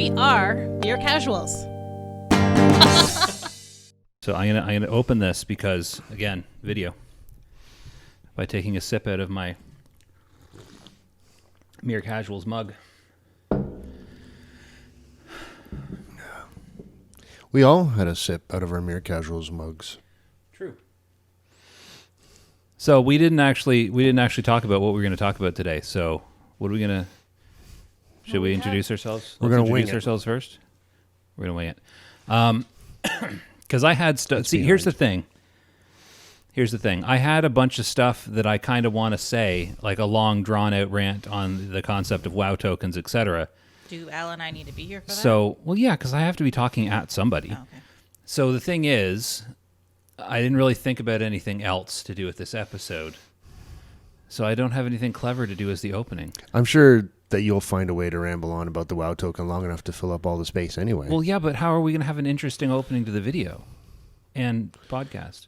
We are Beer Casuals. So I'm gonna open this because, again, video. By taking a sip out of my Mere Casuals mug. We all had a sip out of our Mere Casuals mugs. True. So we didn't actually talk about what we're going to talk about today. So what are we going to? Should we introduce ourselves? We're going to introduce ourselves first. We're going to wing it. Because I had stuff. See, here's the thing. I had a bunch of stuff that I kind of want to say, like a long, drawn-out rant on the concept of WoW tokens, etc. Do Al and I need to be here for that? So, well, yeah, because I have to be talking at somebody. Oh, okay. So the thing is, I didn't really think about anything else to do with this episode. So I don't have anything clever to do as the opening. I'm sure that you'll find a way to ramble on about the WoW token long enough to fill up all the space anyway. Well, yeah, but how are we going to have an interesting opening to the video and podcast?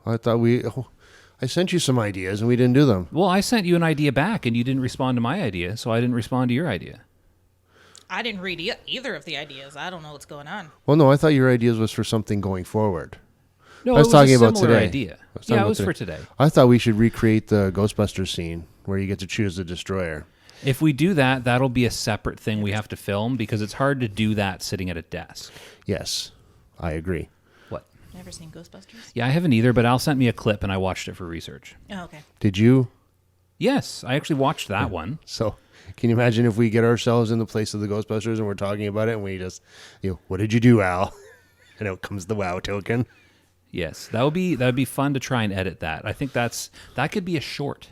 I sent you some ideas and we didn't do them. Well, I sent you an idea back and you didn't respond to my idea, so I didn't respond to your idea. I didn't read either of the ideas. I don't know what's going on. Well, no, I thought your ideas was for something going forward. No, I was talking about similar today. idea. Yeah, it was for today. I thought we should recreate the Ghostbusters scene where you get to choose the destroyer. If we do that, that'll be a separate thing we have to film because it's hard to do that sitting at a desk. Yes, I agree. What? Never seen Ghostbusters? Yeah, I haven't either, but Al sent me a clip and I watched it for research. Oh, okay. Did you? Yes, I actually watched that one. So, can you imagine if we get ourselves in the place of the Ghostbusters and we're talking about it and we just, what did you do, Al? And out comes the WoW token. Yes, that would be fun to try and edit that. I think that could be a short.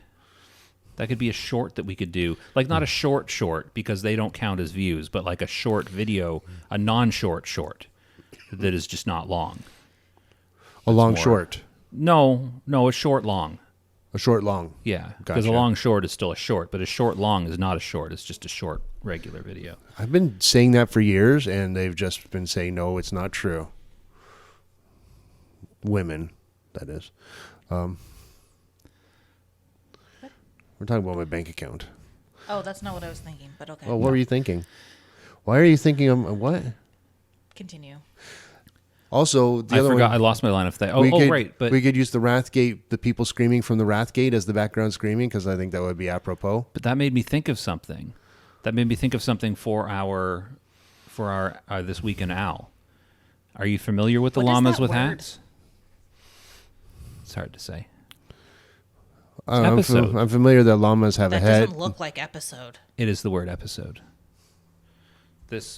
That could be a short that we could do. Like not a short because they don't count as views, but like a short video, a non-short that is just not long. A long short. No, a short long. A short long. Yeah, because a long short is still a short, but a short long is not a short. It's just a short regular video. I've been saying that for years, and they've just been saying, no, it's not true. Women, that is. We're talking about my bank account. Oh, that's not what I was thinking, but okay. Well, what were you thinking? Why are you thinking of what? Continue. Also, I forgot. I lost my line of thought. Right. But we could use the Wrathgate, the people screaming from the Wrathgate as the background screaming, because I think that would be apropos. But that made me think of something. For our This Week in Owl. Are you familiar with the llamas with hats? It's hard to say. I'm familiar that llamas have a head. That doesn't look like episode. It is the word episode.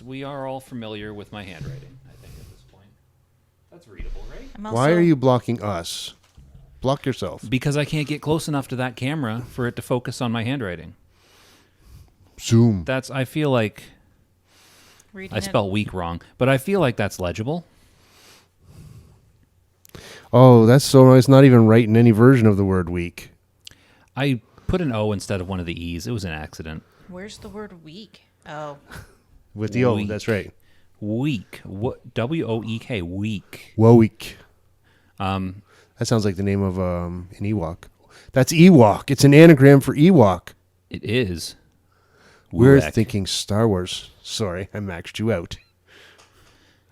We are all familiar with my handwriting, I think, at this point. That's readable, right? Why are you blocking us? Block yourself. Because I can't get close enough to that camera for it to focus on my handwriting. Zoom. I feel like I spell weak wrong, but I feel like that's legible. Oh, that's so nice. Not even right in any version of the word weak. I put an O instead of one of the E's. It was an accident. Where's the word weak? Oh. With the O, that's right. Weak. W-O-E-K. Weak. Weak. That sounds like the name of an Ewok. That's Ewok. It's an anagram for Ewok. It is. We're thinking Star Wars. Sorry, I maxed you out.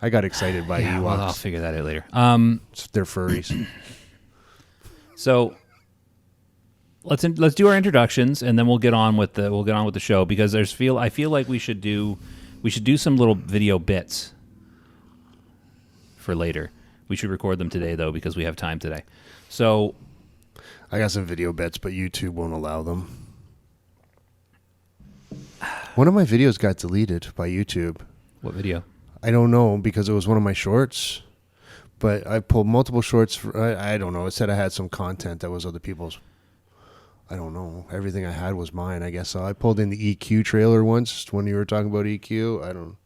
I got excited by Ewoks. Well, I'll figure that out later. They're furries. So let's do our introductions and then we'll get on with the show because I feel like we should do some little video bits for later. We should record them today though because we have time today. So I got some video bits, but YouTube won't allow them. One of my videos got deleted by YouTube. What video? I don't know because it was one of my shorts, but I pulled multiple shorts. I don't know. It said I had some content that was other people's. I don't know. Everything I had was mine, I guess. So I pulled in the EQ trailer once when you were talking about EQ.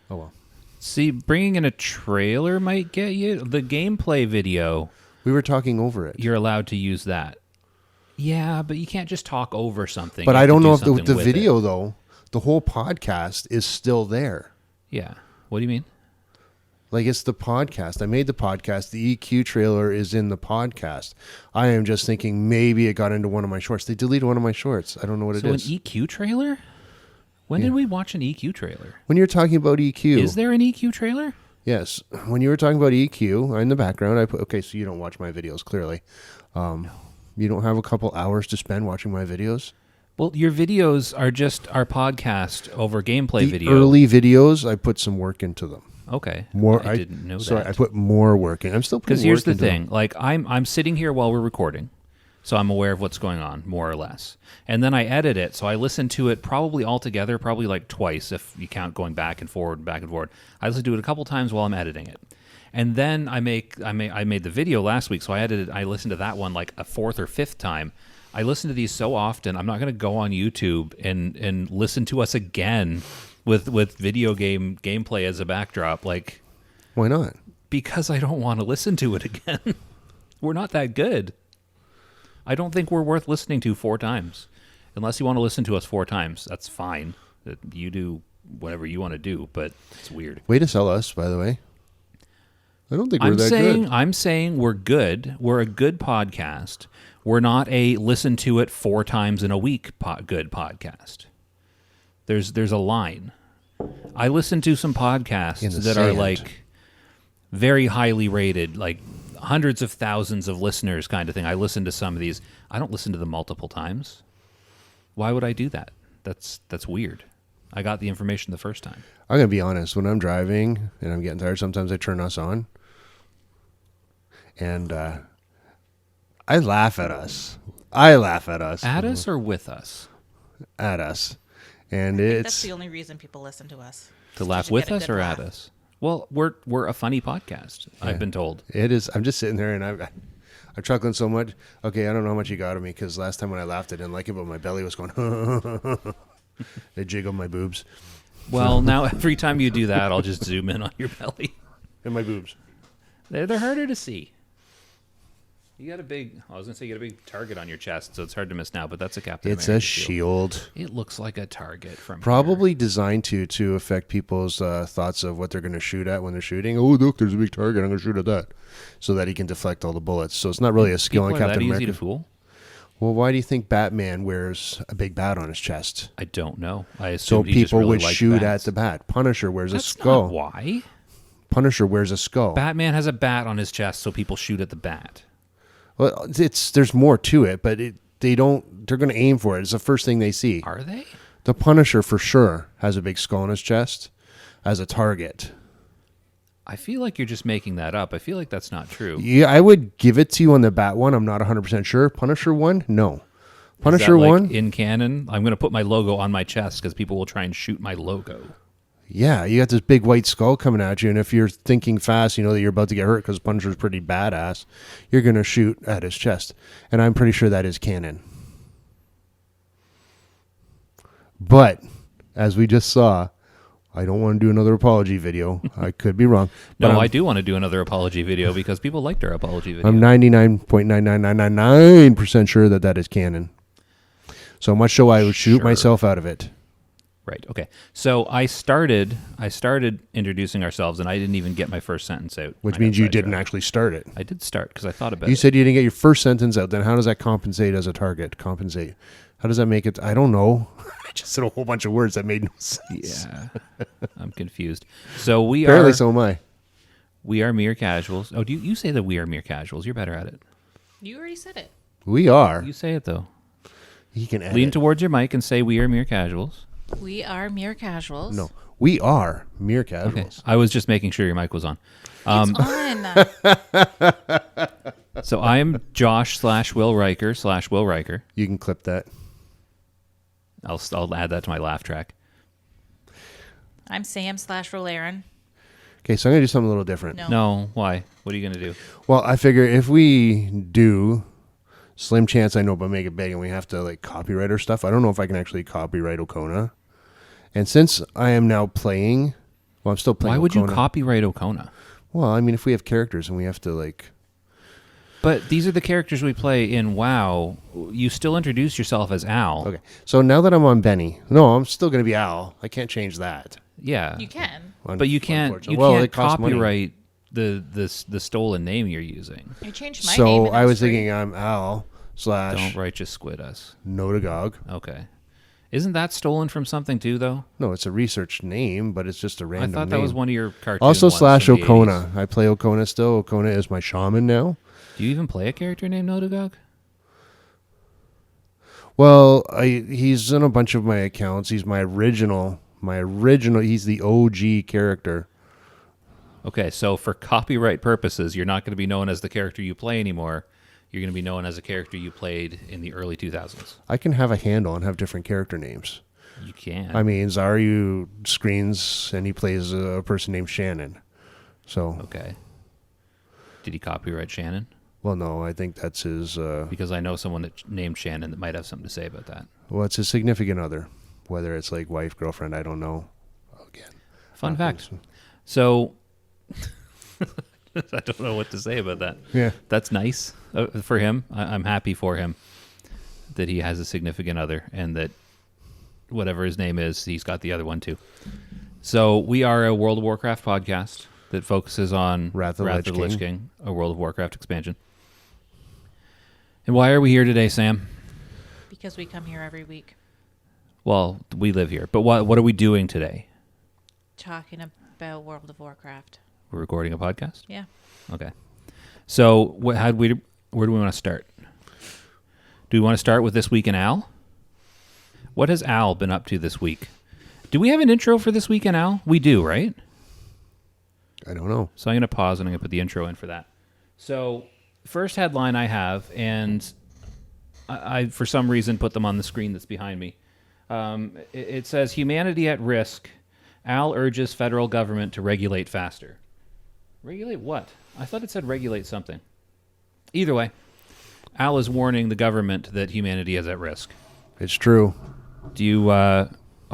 Oh, well. See, bringing in a trailer might get you. The gameplay video. We were talking over it. You're allowed to use that. Yeah, but you can't just talk over something. But I don't know if the video, though, the whole podcast is still there. Yeah. What do you mean? Like, it's the podcast. I made the podcast. The EQ trailer is in the podcast. I am just thinking maybe it got into one of my shorts. They deleted one of my shorts. I don't know what it is. So an EQ trailer? When did we watch an EQ trailer? When you're talking about EQ. Is there an EQ trailer? Yes. When you were talking about EQ in the background, I put, okay, so you don't watch my videos, clearly. No. You don't have a couple hours to spend watching my videos? Well, your videos are just our podcast over gameplay The video. early videos, I put some work into them. Okay. I didn't know sorry, that. I put more work in. I'm still putting Because here's the work into thing. them. Like, I'm sitting here while we're recording, so I'm aware of what's going on, more or less. And then I edit it, so I listen to it probably altogether, probably like twice if you count going back and forward, back and forward. I listen to it a couple times while I'm editing it. And then I made the video last week, so I listened to that one like a fourth or fifth time. I listen to these so often, I'm not going to go on YouTube and listen to us again with video gameplay as a backdrop. Like, Why not? because I don't want to listen to it again. We're not that good. I don't think we're worth listening to 4 times. Unless you want to listen to us 4 times, that's fine. You do whatever you want to do, but it's weird. Way to sell us, by the way. I don't think we're that good. I'm saying we're good. We're a good podcast. We're not a listen to it 4 times in a week good podcast. There's a line. I listen to some podcasts that are like very highly rated, like hundreds of thousands of listeners kind of thing. I listen to some of these. I don't listen to them multiple times. Why would I do that? That's weird. I got the information the first time. I'm going to be honest. When I'm driving and I'm getting tired, sometimes I turn us on. And I laugh at us. At us or with us? At us. And That's it's... the only reason people listen to us. To laugh with us or at us? Well, we're a funny podcast, I've been told. It is. I'm just sitting there and I'm chuckling so much. Okay, I don't know how much you got of me because last time when I laughed, I didn't like it, but my belly was going... They jiggle my boobs. Well, now every time you do that, I'll just zoom in on your belly. And my boobs. They're harder to see. You got you got a big target on your chest, so it's hard to miss now, but that's a Captain It's America a shield. It looks like a target from Probably designed to affect people's thoughts of what they're going to shoot at when they're shooting. Oh, look, there's a big target. I'm going to shoot at that. So that he can deflect all the bullets. So it's not really a skill on People are Captain that America. easy to fool? Well, why do you think Batman wears a big bat on his chest? I don't know. I So assume he just people really would liked shoot bats. at the bat. Punisher wears That's a skull. not why. Punisher wears a skull. Batman has a bat on his chest, so people shoot at the bat. Well, there's more to it, but they're going to aim for it. It's the first thing they see. Are they? The Punisher for sure has a big skull on his chest as a target. I feel like you're just making that up. I feel like that's not true. Yeah, I would give it to you on the bat one. I'm not 100% sure. Punisher one? No. Punisher Is that, like, one? in canon, I'm going to put my logo on my chest because people will try and shoot my logo. Yeah, you got this big white skull coming at you, and if you're thinking fast, you know that you're about to get hurt because Punisher's pretty badass, you're going to shoot at his chest. And I'm pretty sure that is canon. But, as we just saw, I don't want to do another apology video. I could be wrong. But No, I do want to do another apology video because people liked our apology video. I'm 99.99999% sure that is canon. So much so I would shoot Sure. myself out of it. Right. Okay. So I started introducing ourselves, and I didn't even get my first sentence out. Which I means got you didn't sidetracked. actually start it. I did start because I thought about You it. said you didn't get your first sentence out. Then how does that compensate as a target? Compensate. How does that make it? I don't know. I just said a whole bunch of words that made no sense. Yeah. I'm confused. So Apparently so am I. we are mere casuals. Oh, you say that we are mere casuals. You're better at it. You already said it. We are. You say it though. You can edit. Lean towards your mic and say we are mere casuals. We are mere casuals. No. We are mere Okay. casuals. I was just making sure your mic was on. It's on. So I am Josh /Will Riker /Will Riker. You can clip that. I'll add that to my laugh track. I'm Sam /Rolaren. Okay, so I'm going to do something a little different. No. No, why? What are you going to do? Well, I figure if we do, slim chance I know, but make it big, and we have to like copyright our stuff. I don't know if I can actually copyright Okona. And since I am now playing, well, I'm still playing. Why would you Okona. copyright Okona? Well, I mean, if we have characters and we have to like, But these are the characters we play in WoW. You still introduce yourself as Al. okay. So now that I'm on Benny, no, I'm still going to be Al. I can't change that. Yeah. You can. But you can't Unfortunately. you Well, can't it costs money. copyright the stolen name you're using. I changed my name. So and I it was free. thinking I'm Al Don't / righteous squid us. Notagog. Okay. Isn't that stolen from something too, though? No, it's a research name, but it's just a random I thought that name. was one of your cartoons. Also slash in the 80s. Okona. I play Okona still. Okona is my shaman now. Do you even play a character named Nodagog? Well, he's in a bunch of my accounts. He's my original. He's the OG character. Okay, so for copyright purposes, you're not going to be known as the character you play anymore. You're going to be known as a character you played in the early 2000s. I can have a handle and have different character names. You can. I mean, Zaryu screens and he plays a person named Shannon. So, Okay. Did he copyright Shannon? well, no, I think that's his. Because I know someone that named Shannon that might have something to say about that. Well, it's his significant other, whether it's like wife, girlfriend, I don't know. Again, Fun I fact. think So, I don't know what to say about that. Yeah. That's nice for him. I'm happy for him that he has a significant other and that whatever his name is, he's got the other one too. So we are a World of Warcraft podcast that focuses on Wrath of the Lich King, a World of Warcraft expansion. And why are we here today, Sam? Because we come here every week Well, we live here, but what are we doing today? talking about World of Warcraft. We're recording a podcast? Yeah. Okay. So where do we want to start? Do we want to start with This Week in Al? What has Al been up to this week? Do we have an intro for This Week in Al? We do, right? I don't know. So I'm going to pause and I'm going to put the intro in for that. So first headline I have, and I for some reason put them on the screen that's behind me. It says, Humanity at Risk. Al urges federal government to regulate faster. Regulate what? I thought it said regulate something. Either way, Al is warning the government that humanity is at risk. It's true. Do you,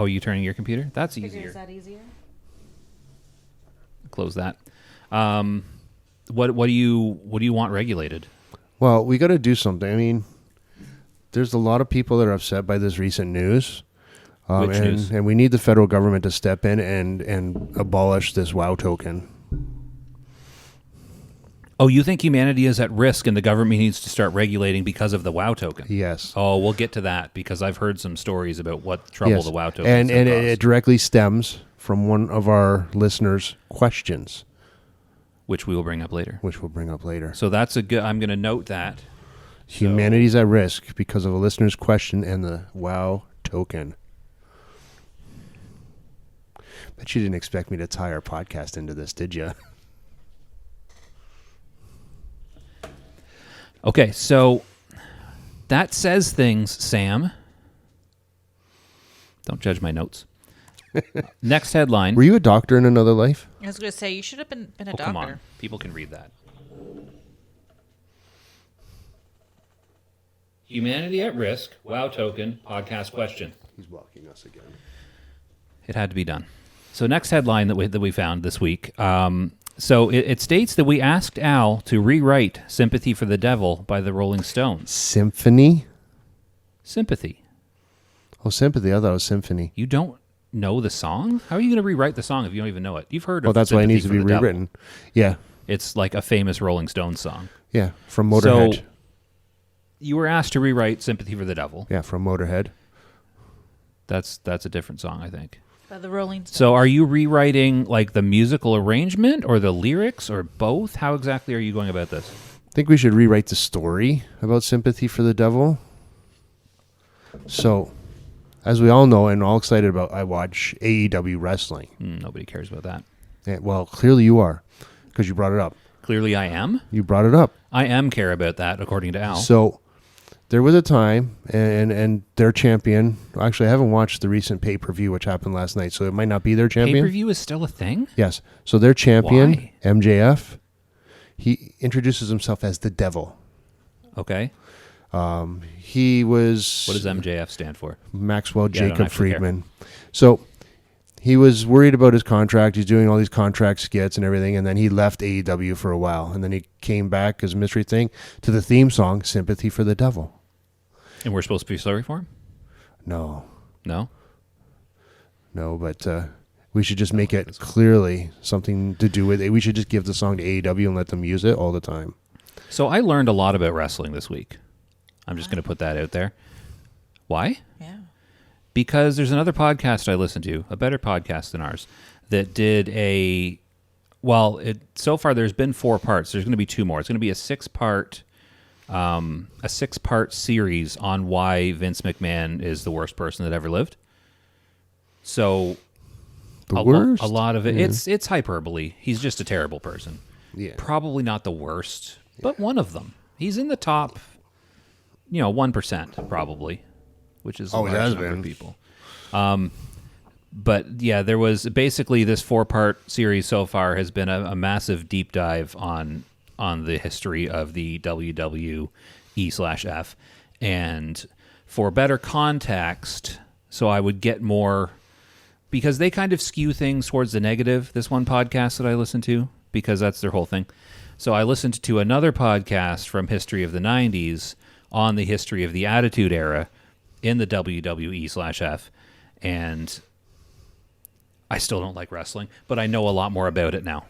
you turning your computer? That's easier. Is that easier? Close that. What do you want regulated? Well, we got to do something. I mean, there's a lot of people that are upset by this recent news. Which news? And we need the federal government to step in and abolish this WoW token. Oh, you think humanity is at risk and the government needs to start regulating because of the WoW token? Yes. Oh, we'll get to that because I've heard some stories about what trouble Yes. the WoW token and is going to it cause, directly stems from one of our listeners' questions, which we will bring up later. which we'll bring up later. So that's a good. I'm going to note that. Humanity's at risk because of a listener's question and the WoW token. Bet you didn't expect me to tie our podcast into this, did you? Okay, so that says things, Sam. Don't judge my notes. Next headline. Were you a doctor in another life? I was going to say, you should have been a doctor. Come on. People can read that. Humanity at risk. WoW token. Podcast question. He's blocking us again. It had to be done. So next headline that we found this week. So it states that we asked Al to rewrite "Sympathy for the Devil" by the Rolling Stones. Symphony? Sympathy. Oh, sympathy. I thought it was symphony. You don't know the song? How are you going to rewrite the song if you don't even know it? You've heard of Oh, that's why it Sympathy needs to for be the Devil. rewritten. Yeah. It's like a famous Rolling Stones song. Yeah. From Motorhead. So you were asked to rewrite "Sympathy for the Devil." Yeah, from Motorhead. That's a different song, I think. By the Rolling Stones. So are you rewriting like the musical arrangement or the lyrics or both? How exactly are you going about this? I think we should rewrite the story about Sympathy for the Devil. So, as we all know and all excited about, I watch AEW wrestling. Nobody cares about that. Yeah, well, clearly you are, because you brought it up. Clearly I am. You brought it up. I am care about that, according to Al. So, there was a time, and their champion. Actually, I haven't watched the recent pay-per-view, which happened last night, so it might not be their champion. Pay-per-view is still a thing? Yes. So their champion, Why? MJF, he introduces himself as the Devil. Okay. He was What does MJF stand for? Maxwell Yeah, I don't Jacob actually Friedman. So he was worried about his contract. He's doing all these contract skits and everything, and then he left AEW for a while, and then he came back as a mystery thing to the theme song "Sympathy for the Devil." And we're supposed to be sorry for him? No, No? but we should just make it clearly something to do with it. We should just give the song to AEW and let them use it all the time. So I learned a lot about wrestling this week. I'm just going to put that out there. Why? Yeah. Because there's another podcast I listen to, a better podcast than ours, that did so far there's been 4 parts. There's going to be 2 more. It's going to be a 6-part series on why Vince McMahon is the worst person that ever lived. So The worst? a lot of it, it's hyperbole. He's just a terrible person. Yeah. Probably not the worst, but one of them. He's in the top, 1% probably, which is a large number of people. But yeah, there was basically this 4-part series so far has been a massive deep dive on the history of the WWE/F. And for better context, so I would get more, because they kind of skew things towards the negative, this one podcast that I listen to, because that's their whole thing. So I listened to another podcast from History of the 90s on the history of the Attitude Era in the WWE/F. And I still don't like wrestling, but I know a lot more about it now.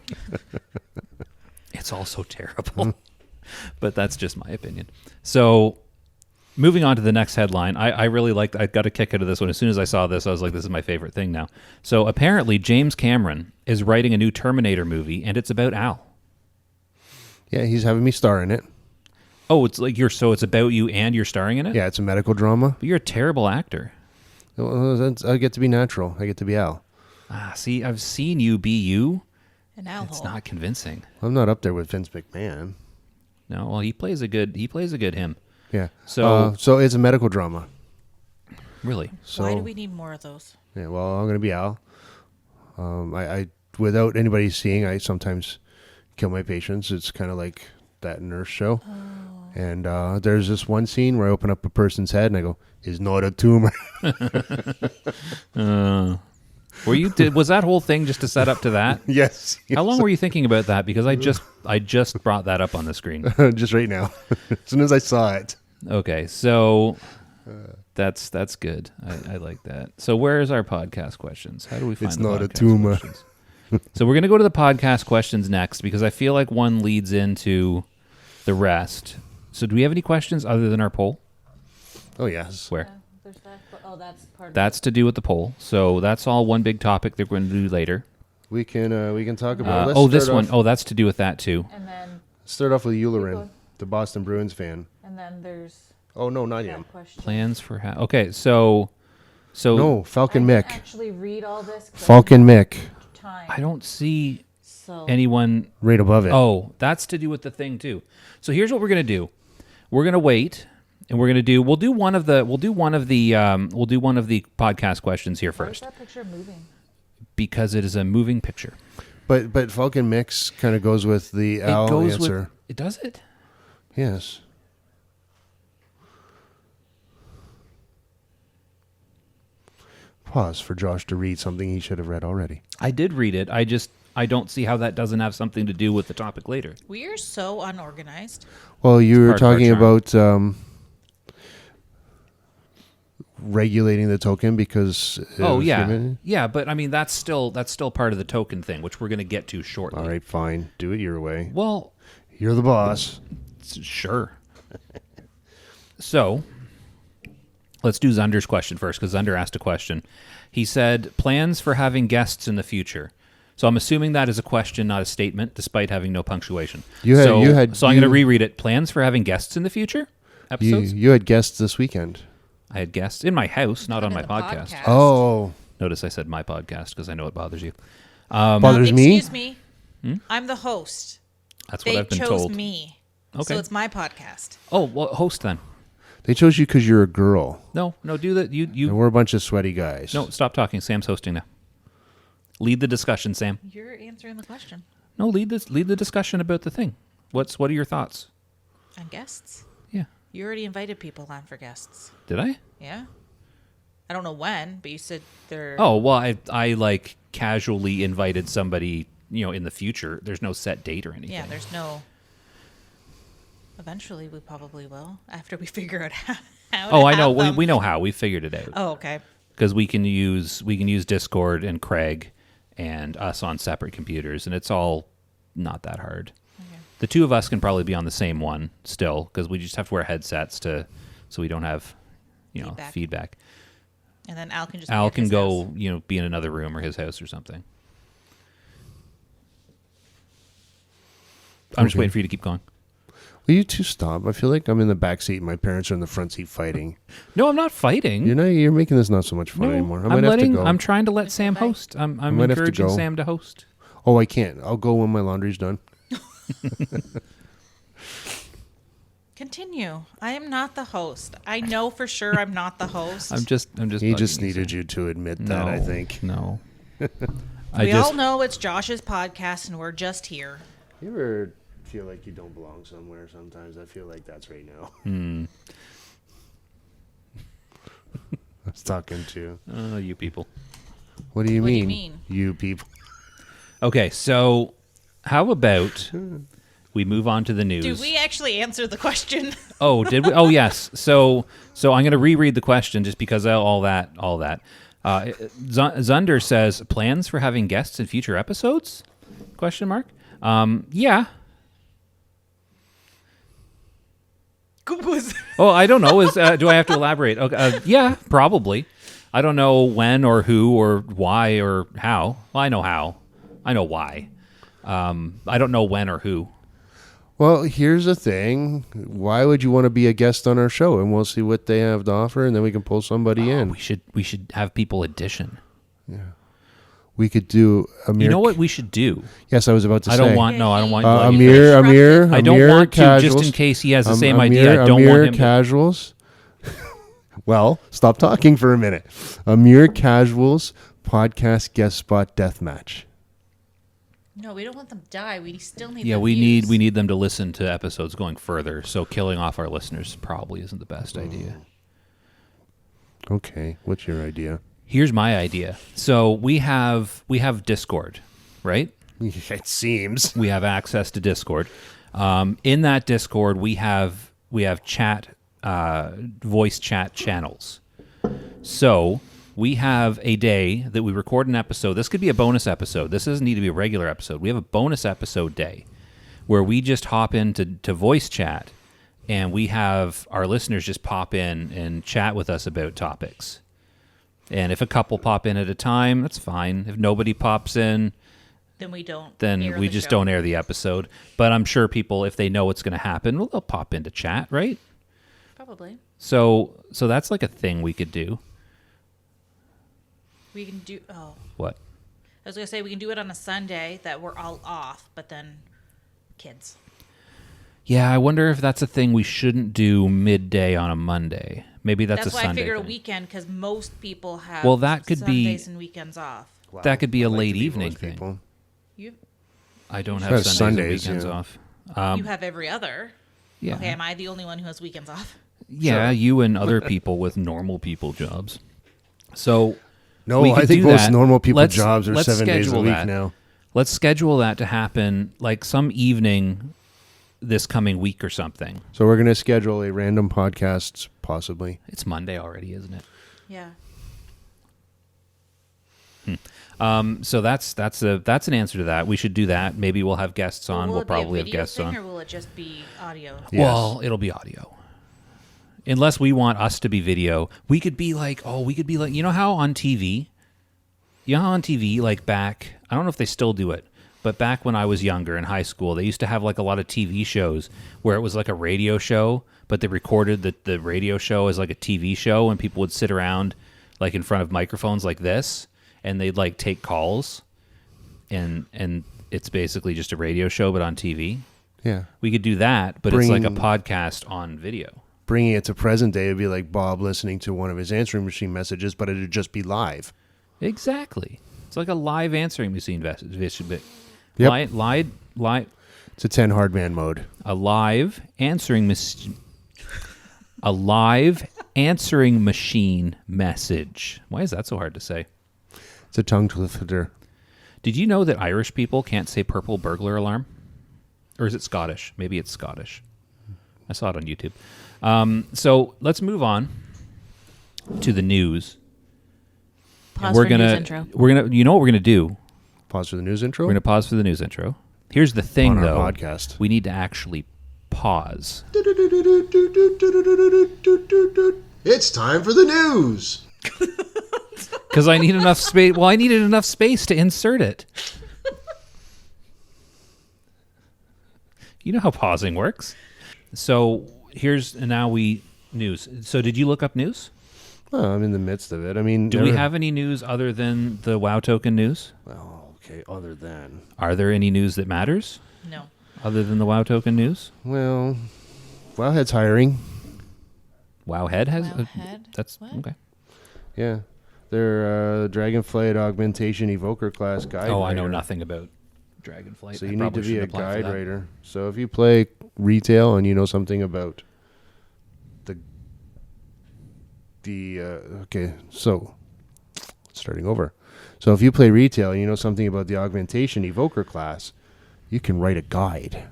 It's all so terrible. But that's just my opinion. So moving on to the next headline, I really liked, I got a kick out of this one. As soon as I saw this, I was like, this is my favorite thing now. So apparently James Cameron is writing a new Terminator movie, and it's about Al. Yeah, he's having me star in it. Oh, it's like it's about you and you're starring in it? Yeah, it's a medical drama. But you're a terrible actor. I get to be natural. I get to be Al. See, I've seen you be you. An owl. It's not convincing. I'm not up there with Vince McMahon. No, well, he plays a good him. Yeah. So it's a medical drama. Really? So Why do we need more of those? Yeah. Well, I'm going to be Al. I without anybody seeing, I sometimes kill my patients. It's kind of like that nurse show. Oh. And there's this one scene where I open up a person's head and I go, "It's not a tumor." Was that whole thing just to set up to that? Yes. How long were you thinking about that? Because I just brought that up on the screen. Just right now, as soon as I saw it. Okay, so that's good. I like that. So where is our podcast questions? How do we find It's the not a podcast tumor. questions? So we're going to go to the podcast questions next, because I feel like one leads into the rest. So do we have any questions other than our poll? Oh yes. Where? Yeah, there's that. That's part That's to do with the poll. So that's all one big topic that we're going to do later. We can talk about. This one. Oh, that's to do with that too. And then Start off with Keep Eulerin, going. the Boston Bruins fan. and then there's Oh no, not that him. question. Plans for okay. So No, Falcon I didn't Mick. actually read all this. 'cause Falcon Mick, I didn't have time. I don't see So anyone. right above it. Oh, that's to do with the thing too. So here's what we're gonna do. We're gonna wait, and we'll do one of the podcast questions here why is first, that picture moving? because it is a moving picture. But Falcon Mix kind of goes with the Al it goes answer. with it. Does it? Yes. Pause for Josh to read something he should have read already. I did read it. I don't see how that doesn't have something to do with the topic later. We are so unorganized. Well, you were part of our talking charm. about regulating the token because. Oh yeah, human. yeah. But I mean, that's still part of the token thing, which we're going to get to shortly. All right, fine. Do it your way. Well, You're the boss. sure. So, let's do Zunder's question first, because Zunder asked a question. He said, plans for having guests in the future. So I'm assuming that is a question, not a statement, despite having no punctuation. So I'm going to reread it. Plans for having guests in the future? Episodes? You had guests this weekend. I had guests in my house, not on my the podcast. Oh, Notice I said my podcast because I know it bothers you. bothers me. Excuse me. I'm the host. That's what They I've been chose told. me. Okay. So it's my podcast. Oh, well, host then. They chose you because you're a girl, No, do that. and You. we're a bunch of sweaty guys. No, stop talking. Sam's hosting now. Lead the discussion, Sam. You're answering the question. No, lead the discussion about the thing. What are your thoughts? On guests? Yeah. You already invited people on for guests. Did I? Yeah? I don't know when, but you said they're... Oh, well, I like casually invited somebody, in the future. There's no set date or anything. Yeah, there's no... Eventually, we probably will, after we figure out how Oh, to I know. have them. We know how. We figured it out. Oh, okay. Because we can use Discord and Craig and us on separate computers, and it's all not that hard. Okay. The two of us can probably be on the same one still, because we just have to wear headsets so we don't have, feedback. And then Al can just Al be at can his go, house. be in another room or his house or something. I'm just Okay. waiting for you to keep going. Will you two stop? I feel like I'm in the back seat and my parents are in the front seat fighting. No, I'm not fighting. You're making this not so much fun No, anymore. I might have to go. I'm trying to let Just Sam go back. host. I'm might have to encouraging go. Sam to host. Oh, I can't. I'll go when my laundry's done. Continue. I am not the host. I know for sure I'm not the host. I'm just. He bugging just you, needed Sam. you to admit No, that, I think. No. We all know it's Josh's podcast and we're just here. You ever feel like you don't belong somewhere sometimes? I feel like that's right now. I was talking to. You people. What do you What do mean? you mean? You people. Okay, so how about we move on to the news? Did we actually answer the question? Oh, did we? Oh, yes. So I'm going to reread the question just because of all that. Zunder says, plans for having guests in future episodes? Question mark. Yeah. Oh, I don't know. Do I have to elaborate? Okay, yeah, probably. I don't know when or who or why or how. Well, I know how. I know why. I don't know when or who. Well, here's the thing. Why would you want to be a guest on our show? And we'll see what they have to offer, and then we can pull somebody in. We should have people audition. We could do Amir. You know what we should do? Yes, I was about to say. I don't want. No, I don't want. Amir. I don't Amir want to, Casuals. just in case he has the same Amir, idea. I don't Amir want him. Casuals. Well, stop talking for a minute. Amir Casuals podcast guest spot deathmatch. No, we don't want them to die. We still need. Yeah, the we views. need them to listen to episodes going further. So killing off our listeners probably isn't the best idea. Okay, what's your idea? Here's my idea. So we have Discord, right? It seems. We have access to Discord. In that Discord, we have chat, voice chat channels. So we have a day that we record an episode. This could be a bonus episode. This doesn't need to be a regular episode. We have a bonus episode day where we just hop into voice chat, and we have our listeners just pop in and chat with us about topics. And if a couple pop in at a time, that's fine. If nobody pops in, Then we don't. then air we the just show. don't air the episode. But I'm sure people, if they know what's going to happen, well, they'll pop into chat, right? Probably. So that's like a thing we could do. We can do. Oh, What? I was gonna say we can do it on a Sunday that we're all off, but then kids. Yeah, I wonder if that's a thing we shouldn't do midday on a Monday. Maybe that's That's a why Sunday I figured thing. a weekend because most people have. Well, that could be- Sundays and weekends off. Wow, That could be a I'd like late to be evening most thing. people. You I don't That's have Sundays Sundays, and yeah. weekends off. you have every other. Yeah. Okay, am I the only one who has weekends off? Yeah, you and other people with normal people jobs. So No, we I could think do most that. normal people Let's- jobs are let's 7 days a schedule week that. now. Let's schedule that to happen like some evening this coming week or something. So we're going to schedule a random podcast, possibly. It's Monday already, isn't it? Yeah. So that's an answer to that. We should do that. Maybe we'll have guests on. Will We'll it be a probably have video guests thing, on. or will it just be audio? Yes. Well, it'll be audio. Unless we want us to be video. We could be like, you know how on TV, like back, I don't know if they still do it, but back when I was younger in high school, they used to have like a lot of TV shows where it was like a radio show, but they recorded the radio show as like a TV show, and people would sit around like in front of microphones like this, and they'd like take calls, and it's basically just a radio show but on TV. Yeah. We could do that, but it's like a Bring- podcast on video. Bringing it to present day, it'd be like Bob listening to one of his answering machine messages, but it'd just be live. Exactly. It's like a live answering machine message. Yep. Live, It's a 10 hard man mode. a live answering machine message. Why is that so hard to say? It's a tongue twister. Did you know that Irish people can't say purple burglar alarm? Or is it Scottish? Maybe it's Scottish. I saw it on YouTube. So let's move on to the news. Pause we're for gonna, news intro. you know what we're gonna do? Pause for the news intro. We're gonna pause for the news intro. Here's the thing, on our though. podcast. We need to actually pause. It's time for the news. Because I need enough space. Well, I needed enough space to insert it. You know how pausing works. So news. So did you look up news? Oh, I'm in the midst of it. I mean, Do we have any news other than the WoW token news? Well, okay. Other than, Are there any news that matters No. other than the WoW token news? well, Wowhead's hiring. Wowhead has. Wowhead? That's What? okay. Yeah, their Dragonflight Augmentation Evoker class guide. Oh, I know writer. nothing about Dragonflight. So I you need to probably be shouldn't a apply for guide that. writer. So if you play retail and you know something about okay, so starting over. So if you play retail and you know something about the Augmentation Evoker class, you can write a guide.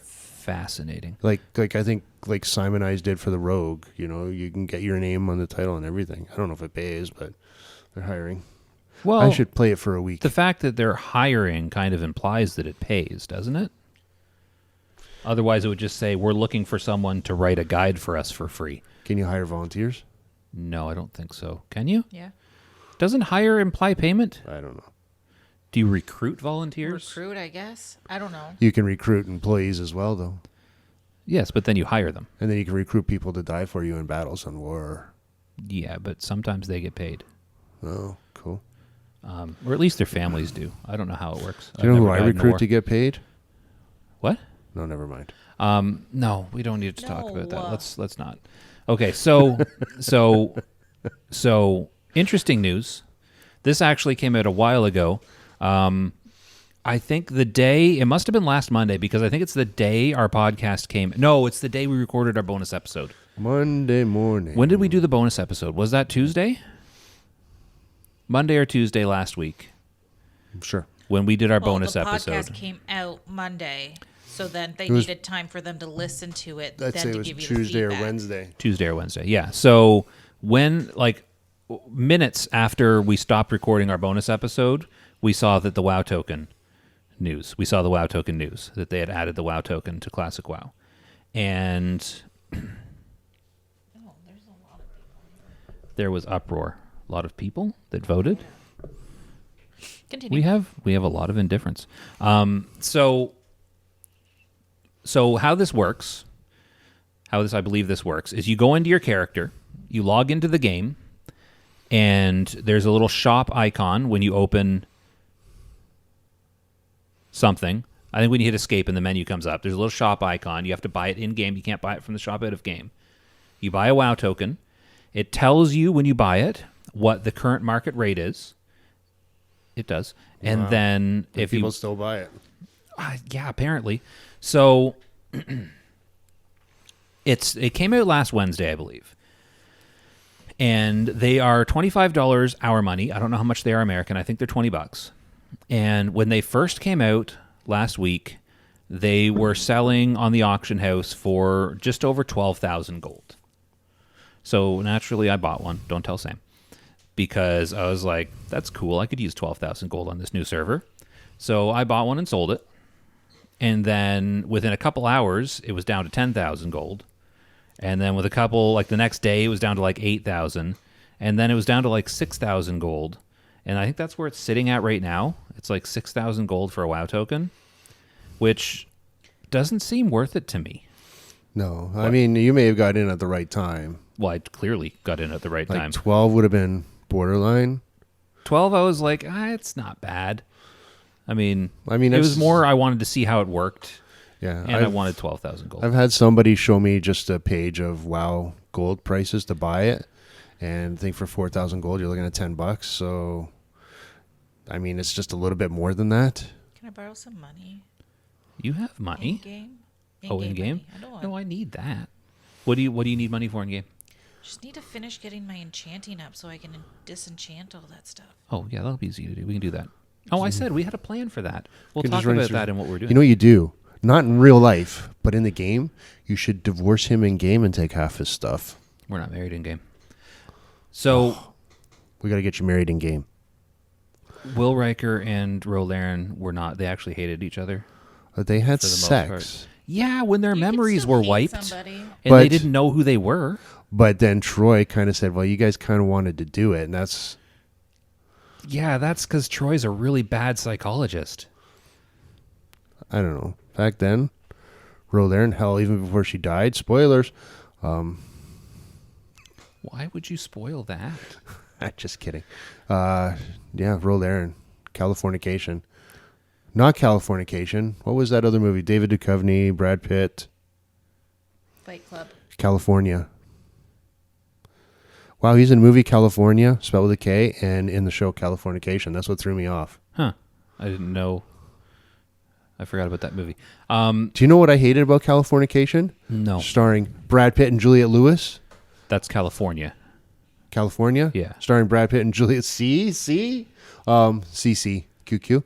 Fascinating. Like I think like Simon Eyes did for the Rogue. You know, you can get your name on the title and everything. I don't know if it pays, but they're hiring. Well, I should play it for a week. the fact that they're hiring kind of implies that it pays, doesn't it? Otherwise, it would just say, we're looking for someone to write a guide for us for free. Can you hire volunteers? No, I don't think so. Can you? Yeah. Doesn't hire imply payment? I don't know. Do you recruit volunteers? Recruit, I guess. I don't know. You can recruit employees as well, though. Yes, but then you hire them. And then you can recruit people to die for you in battles and war. Yeah, but sometimes they get paid. Oh, cool. Or at least their families do. I don't know how it works. Do you know I've who never I died in a recruit war. to get paid? What? No, never mind. No, we don't need to talk about that. No. Let's not. Okay, so interesting news. This actually came out a while ago. I think it must have been last Monday because I think it's the day our podcast came. No, it's the day we recorded our bonus episode. Monday morning. When did we do the bonus episode? Was that Tuesday? Monday or Tuesday last week Sure. when we did our Well, bonus the episode. podcast came out Monday, so then they It was- needed time for them to listen to it. I'd then say to it was give you Tuesday the or feedback. Wednesday. Tuesday or Wednesday. Yeah. So when minutes after we stopped recording our bonus episode, we saw that the WoW token news. We saw the WoW token news that they had added the WoW token to Classic WoW, and there was uproar. A lot of people that voted. Continue. We have a lot of indifference. So how this works, I believe this works, is you go into your character, you log into the game, and there's a little shop icon when you open something. I think when you hit escape and the menu comes up, there's a little shop icon. You have to buy it in game. You can't buy it from the shop out of game. You buy a WoW token. It tells you when you buy it what the current market rate is. It does. And Wow. then But if people you still buy it. yeah, apparently. So it came out last Wednesday, I believe. And they are $25 our money. I don't know how much they are American. I think they're $20. And when they first came out last week, they were selling on the auction house for just over 12,000 gold. So naturally I bought one. Don't tell Sam. Because I was like, that's cool. I could use 12,000 gold on this new server. So I bought one and sold it. And then within a couple hours, it was down to 10,000 gold. And then with a couple, like the next day, it was down to like 8,000. And then it was down to like 6,000 gold. And I think that's where it's sitting at right now. It's like 6,000 gold for a WoW token, which doesn't seem worth it to me. No, I mean, you may have got in at the right time. Well, I clearly got in at the right Like time. 12 would have been borderline. 12, I was like, it's not bad. I mean, it that's- was more I wanted to see how it worked, Yeah. and I wanted 12,000 gold. I've had somebody show me just a page of WoW gold prices to buy it. And I think for 4,000 gold, you're looking at $10. So, I mean, it's just a little bit more than that. Can I borrow some money? You have money? In game? Oh, in game? money. I don't want. No, I need that. What do you need money for in game? Just need to finish getting my enchanting up so I can disenchant all that stuff. Oh, yeah, that'll be easy to do. We can do that. Oh, I said we had a plan for that. We'll Can talk just run about through- that and what we're doing. You know what you do? Not in real life, but in the game, you should divorce him in game and take half his stuff. We're not married in game. So We got to get you married in game. Will Riker and Rolaren were not. They actually hated each other. They had For the most sex. part. Yeah, when their You can memories still were hate wiped somebody. and But- they didn't know who they were. But then Troy kind of said, well, you guys kind of wanted to do it. And that's... Yeah, that's because Troy's a really bad psychologist. I don't know. Back then, Rhode Aaron, hell, even before she died, spoilers. Why would you spoil that? Just kidding. Yeah, Rhode Aaron, Californication. Not Californication. What was that other movie? David Duchovny, Brad Pitt. Fight Club. California. Wow, he's in the movie California, spelled with a K, and in the show Californication. That's what threw me off. Huh. I didn't know. I forgot about that movie. Do you know what I hated about Californication? No. Starring Brad Pitt and Juliette Lewis. That's California. California? Yeah. Starring Brad Pitt and Juliette CC. QQ.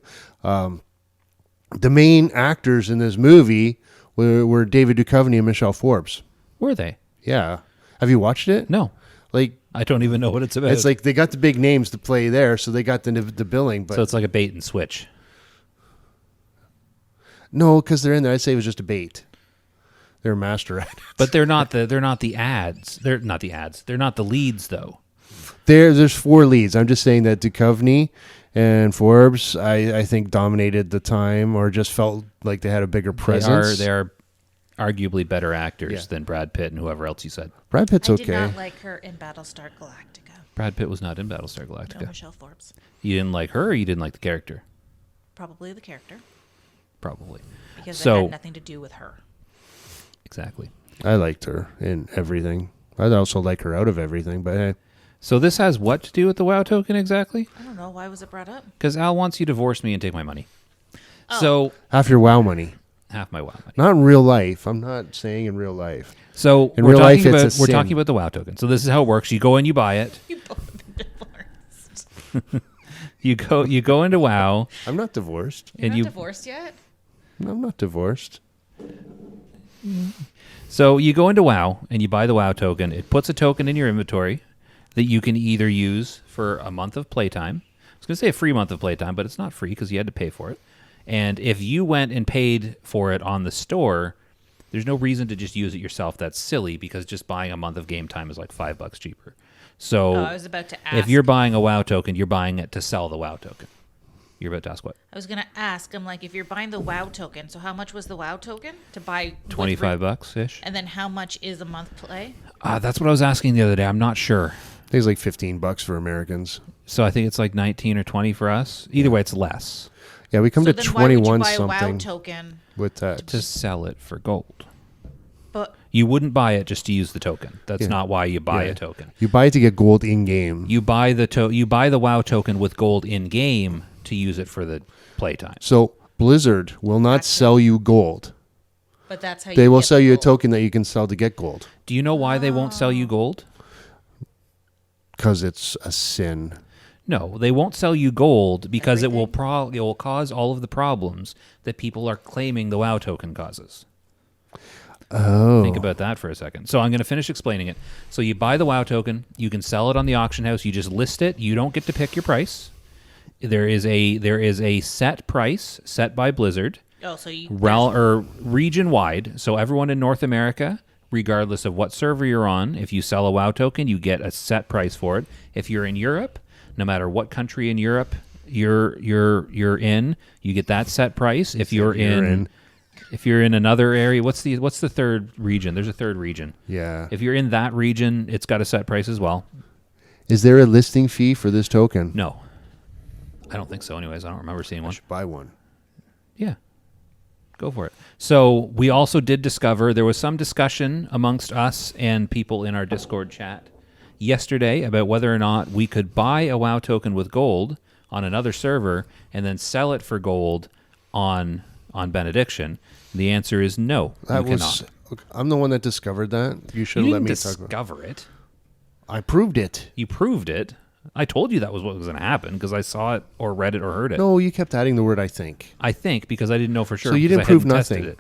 The main actors in this movie were David Duchovny and Michelle Forbes. Were they? Yeah. Have you watched it? No. Like, I don't even know what it's about. it's like they got the big names to play there, so they got the billing. But so it's like a bait and switch. no, because they're in there. I'd say it was just a bait. They're a master at it. But they're not the ads. They're not the ads. They're not the leads though. There's 4 leads. I'm just saying that Duchovny and Forbes, I think, dominated the time or just felt like they had a bigger presence. They are arguably better actors Yeah. than Brad Pitt and whoever else you said. Brad Pitt's I okay. did not like her in Battlestar Galactica. Brad Pitt was not in Battlestar No, Galactica. Michelle Forbes. You didn't like her or you didn't like the character? Probably the character. Probably. Because it So- had nothing to do with her. Exactly. I liked her in everything. I'd also like her out of everything, but hey. So this has what to do with the WoW token exactly? I don't know. Why was it brought up? Because Al wants you to divorce me and take my money. Oh. So Half your WoW money. half my WoW money. Not in real life. I'm not saying in real life. So In we're real talking life, about it's a we're sin. talking about the WoW token. So this is how it works. You go and you buy it. You both been divorced. You go into WoW I'm not divorced. You're and not you divorced yet? No, I'm not divorced. So you go into WoW and you buy the WoW token. It puts a token in your inventory that you can either use for a month of playtime. I was going to say a free month of playtime, but it's not free because you had to pay for it. And if you went and paid for it on the store, there's no reason to just use it yourself. That's silly because just buying a month of game time is like $5 cheaper. So Oh, I was about to ask. if you're buying a WoW token, you're buying it to sell the WoW token. You're about to ask what? I was going to ask, I'm like, if you're buying the WoW token, so how much was the WoW token to buy? with $25-ish? And then how much is a month play? That's what I was asking the other day. I'm not sure. I think it's like $15 for Americans. So I think it's like 19 or 20 for us. Either way, it's less. Yeah, we come So to then why would you 21 buy a WoW something token? with that. To sell it for gold. But You wouldn't buy it just to use the token. That's Yeah. not why you buy Yeah. a token. You buy it to get gold in game. You buy the WoW token with gold in game to use it for the playtime. So Blizzard will not Gotcha. sell you gold. but that's how you They will get sell the you a gold. token that you can sell to get gold Do you know why they won't sell you gold? because it's a sin. No, they won't sell you gold because it will cause all of the problems that people are claiming the WoW token causes. Oh. Think about that for a second. So I'm going to finish explaining it. So you buy the WoW token, you can sell it on the auction house, you just list it, you don't get to pick your price. There is a set price set by Blizzard, Oh, so you region wide. So everyone in North America, regardless of what server you're on, if you sell a WoW token, you get a set price for it. If you're in Europe, no matter what country in Europe you're in, you get that set price. If you're in another area, what's the third region? There's a third region. Yeah. If you're in that region, it's got a set price as well. Is there a listing fee for this token? No. I don't think so anyways. I don't remember seeing I one. should buy one. Yeah. Go for it. So we also did discover there was some discussion amongst us and people in our Discord chat yesterday about whether or not we could buy a WoW token with gold on another server and then sell it for gold on Benediction. The answer is no. That you was. cannot. I'm the one that discovered that. You should You have let didn't me talk about. discover it. I proved it. You proved it. I told you that was what was going to happen because I saw it or read it or heard it. No, you kept adding the word "I think." I think because I didn't know for sure. So you because didn't I hadn't prove tested nothing. it.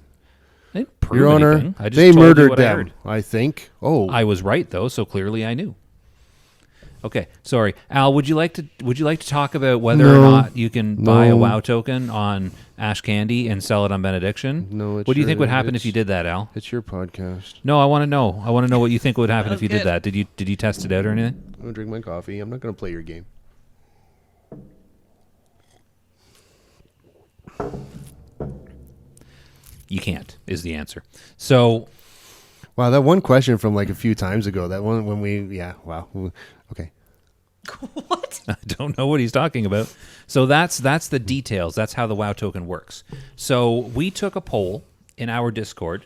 I didn't prove Your Honor, anything. I just they told you murdered what I them. heard. I think. Oh, I was right though, so clearly I knew. Okay, sorry, Al. Would you like to talk about whether or not you can buy a WoW token on Ash Candy and sell it on Benediction? No. What do you think would happen if you did that, Al? It's your podcast. No, I want to know. I want to know what you think would happen That if you was did good. that. Did you test it out or anything? I'm gonna drink my coffee. I'm not gonna play your game. You can't is the answer. So Wow, that one question from like a few times ago. That one when wow. Okay. What? I don't know what he's talking about. So that's the details. That's how the WoW token works. So we took a poll in our Discord,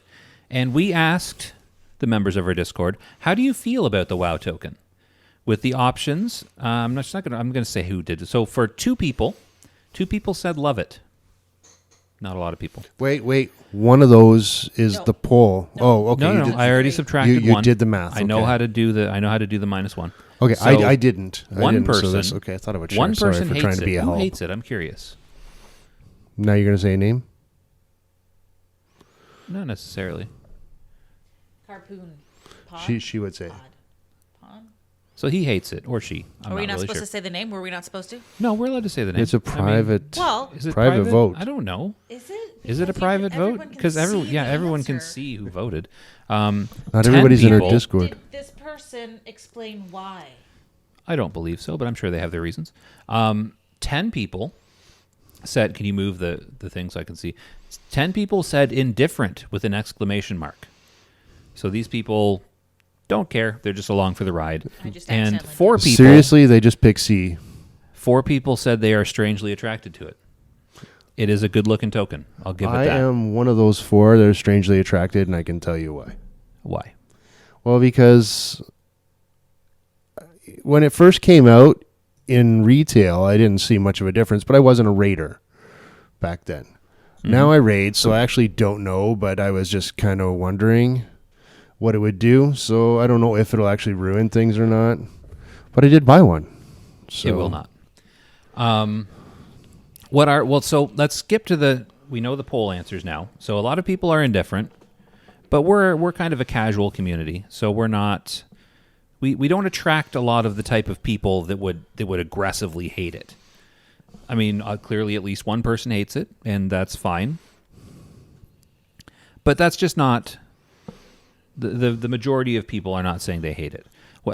and we asked the members of our Discord, how do you feel about the WoW token? With the options, I'm going to say who did it. So for two people said love it. Not a lot of people. Wait. One of those is No. the poll. No. Oh, okay. No, you did- I already subtracted you one. did the math. I know okay. how to do the -1. Okay, So I didn't. one I didn't, person. So that's, okay, I thought I would share. One Sorry person for hates trying it. to be a Who help. hates it? I'm curious. Now you're gonna say a name? Not necessarily. Harpoon. Pod? She would say. Pod? So he hates it, or she. I'm Are we not really supposed sure. to say the name? Were we not supposed to? No, we're allowed to say the name. It's a I mean, private. Well, is it private vote. I don't know. is it? Is it a Because private vote? everyone can Because everyone, see yeah, the everyone can answer. see who voted. Not 10 everybody's in our people- Discord. Did this person explain why? I don't believe so, but I'm sure they have their reasons. 10 people said, can you move the thing so I can see? 10 people said indifferent with an exclamation mark. So these people don't care. They're just along for the ride. I just And accidentally 4 people, Seriously, they just pick C. 4 people said they are strangely attracted to it. It is a good-looking token. I'll give it I that. am one of those 4 that are strangely attracted, and I can tell you why. Why? Well, because when it first came out in retail, I didn't see much of a difference, but I wasn't a raider back then. Now I raid, so I actually don't know, but I was just kind of wondering what it would do. So I don't know if it'll actually ruin things or not. But I did buy one. So It will not. So let's skip to we know the poll answers now. So a lot of people are indifferent, but we're kind of a casual community. So we're not, we don't attract a lot of the type of people that would aggressively hate it. I mean, clearly at least one person hates it, and that's fine. But that's just not, the majority of people are not saying they hate it.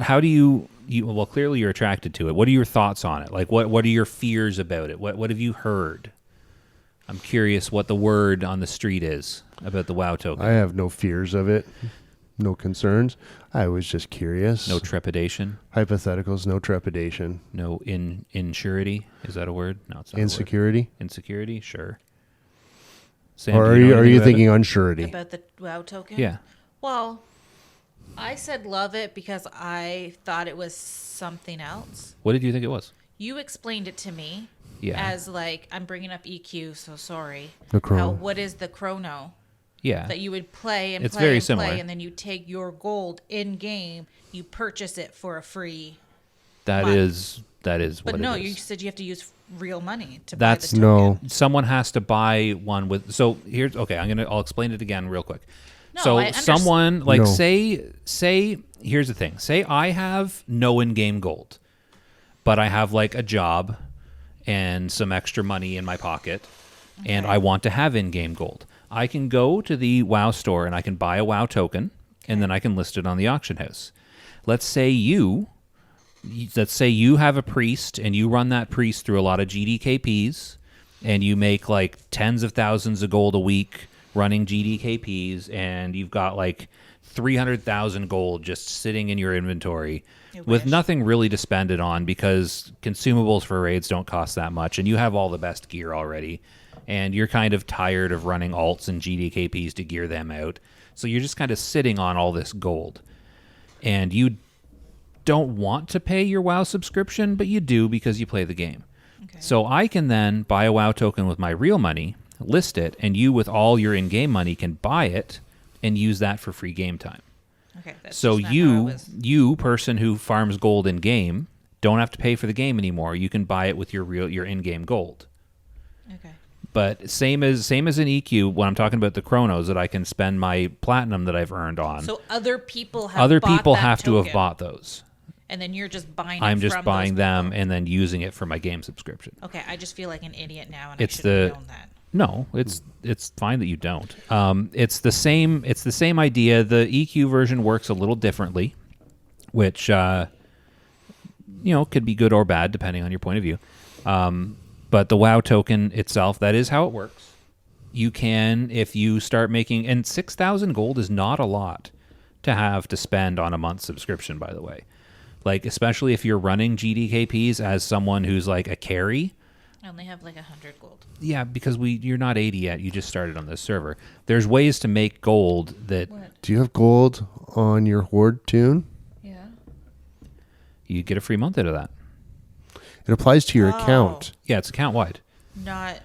How do you well, clearly you're attracted to it. What are your thoughts on it? Like, what are your fears about it? What have you heard? I'm curious what the word on the street is about the WoW token. I have no fears of it, no concerns. I was just curious. No trepidation, Hypotheticals, no trepidation. no insurity. Is that a word? No, it's not. Insecurity? A word. Insecurity, sure. Sam, Or do you know are anything you about thinking it? unsurety? About the WoW token? Yeah. Well, I said love it because I thought it was something else. What did you think it was? You explained it to me Yeah. as like, I'm bringing up EQ, so sorry. The chrono. What is the chrono? Yeah. That you would play and It's play very and similar. play, and then you take your gold in game, you purchase it for a free. That month. is But what no, it you is. said you have to use real money to That's- buy the token. No. Someone has to buy one with. So here's okay. I'll explain it again real quick. No, So I someone like No. say here's the thing. Say I have no in-game gold, but I have like a job and some extra money in my pocket, and I want to have in-game gold. I can go to the WoW store and I can buy a WoW token, and then I can list it on the auction house. Let's say you have a priest and you run that priest through a lot of GDKPs, and you make like tens of thousands of gold a week running GDKPs, and you've got like 300,000 gold just sitting in your inventory with wish. nothing really to spend it on because consumables for raids don't cost that much, and you have all the best gear already, and you're kind of tired of running alts and GDKPs to gear them out. So you're just kind of sitting on all this gold, and you don't want to pay your WoW subscription, but you do because you play the game. Okay. So I can then buy a WoW token with my real money, list it, and you with all your in-game money can buy it and use that for free game time. Okay, that's So just not how it you was. person who farms gold in game don't have to pay for the game anymore. You can buy it with your in-game gold. Okay. But same as an EQ, when I'm talking about the chronos that I can spend my platinum that I've earned on. So other people have other bought people that have to token, have bought those. And then you're just buying it I'm just from buying those them people. and then using it for my game subscription. Okay, I just feel like an idiot now, and It's I should have known that. No, it's fine that you don't. It's the same idea. The EQ version works a little differently, which could be good or bad depending on your point of view. But the WoW token itself, that is how it works. You can, if you start making, and 6,000 gold is not a lot to have to spend on a month subscription, by the way. Like, especially if you're running GDKPs as someone who's like a carry. I only have like 100 gold. Yeah, because you're not 80 yet. You just started on this server. There's ways to make gold that What? Do you have gold on your Horde tune? Yeah. you get a free month out of that. It applies to your account. Yeah, it's account wide. Not.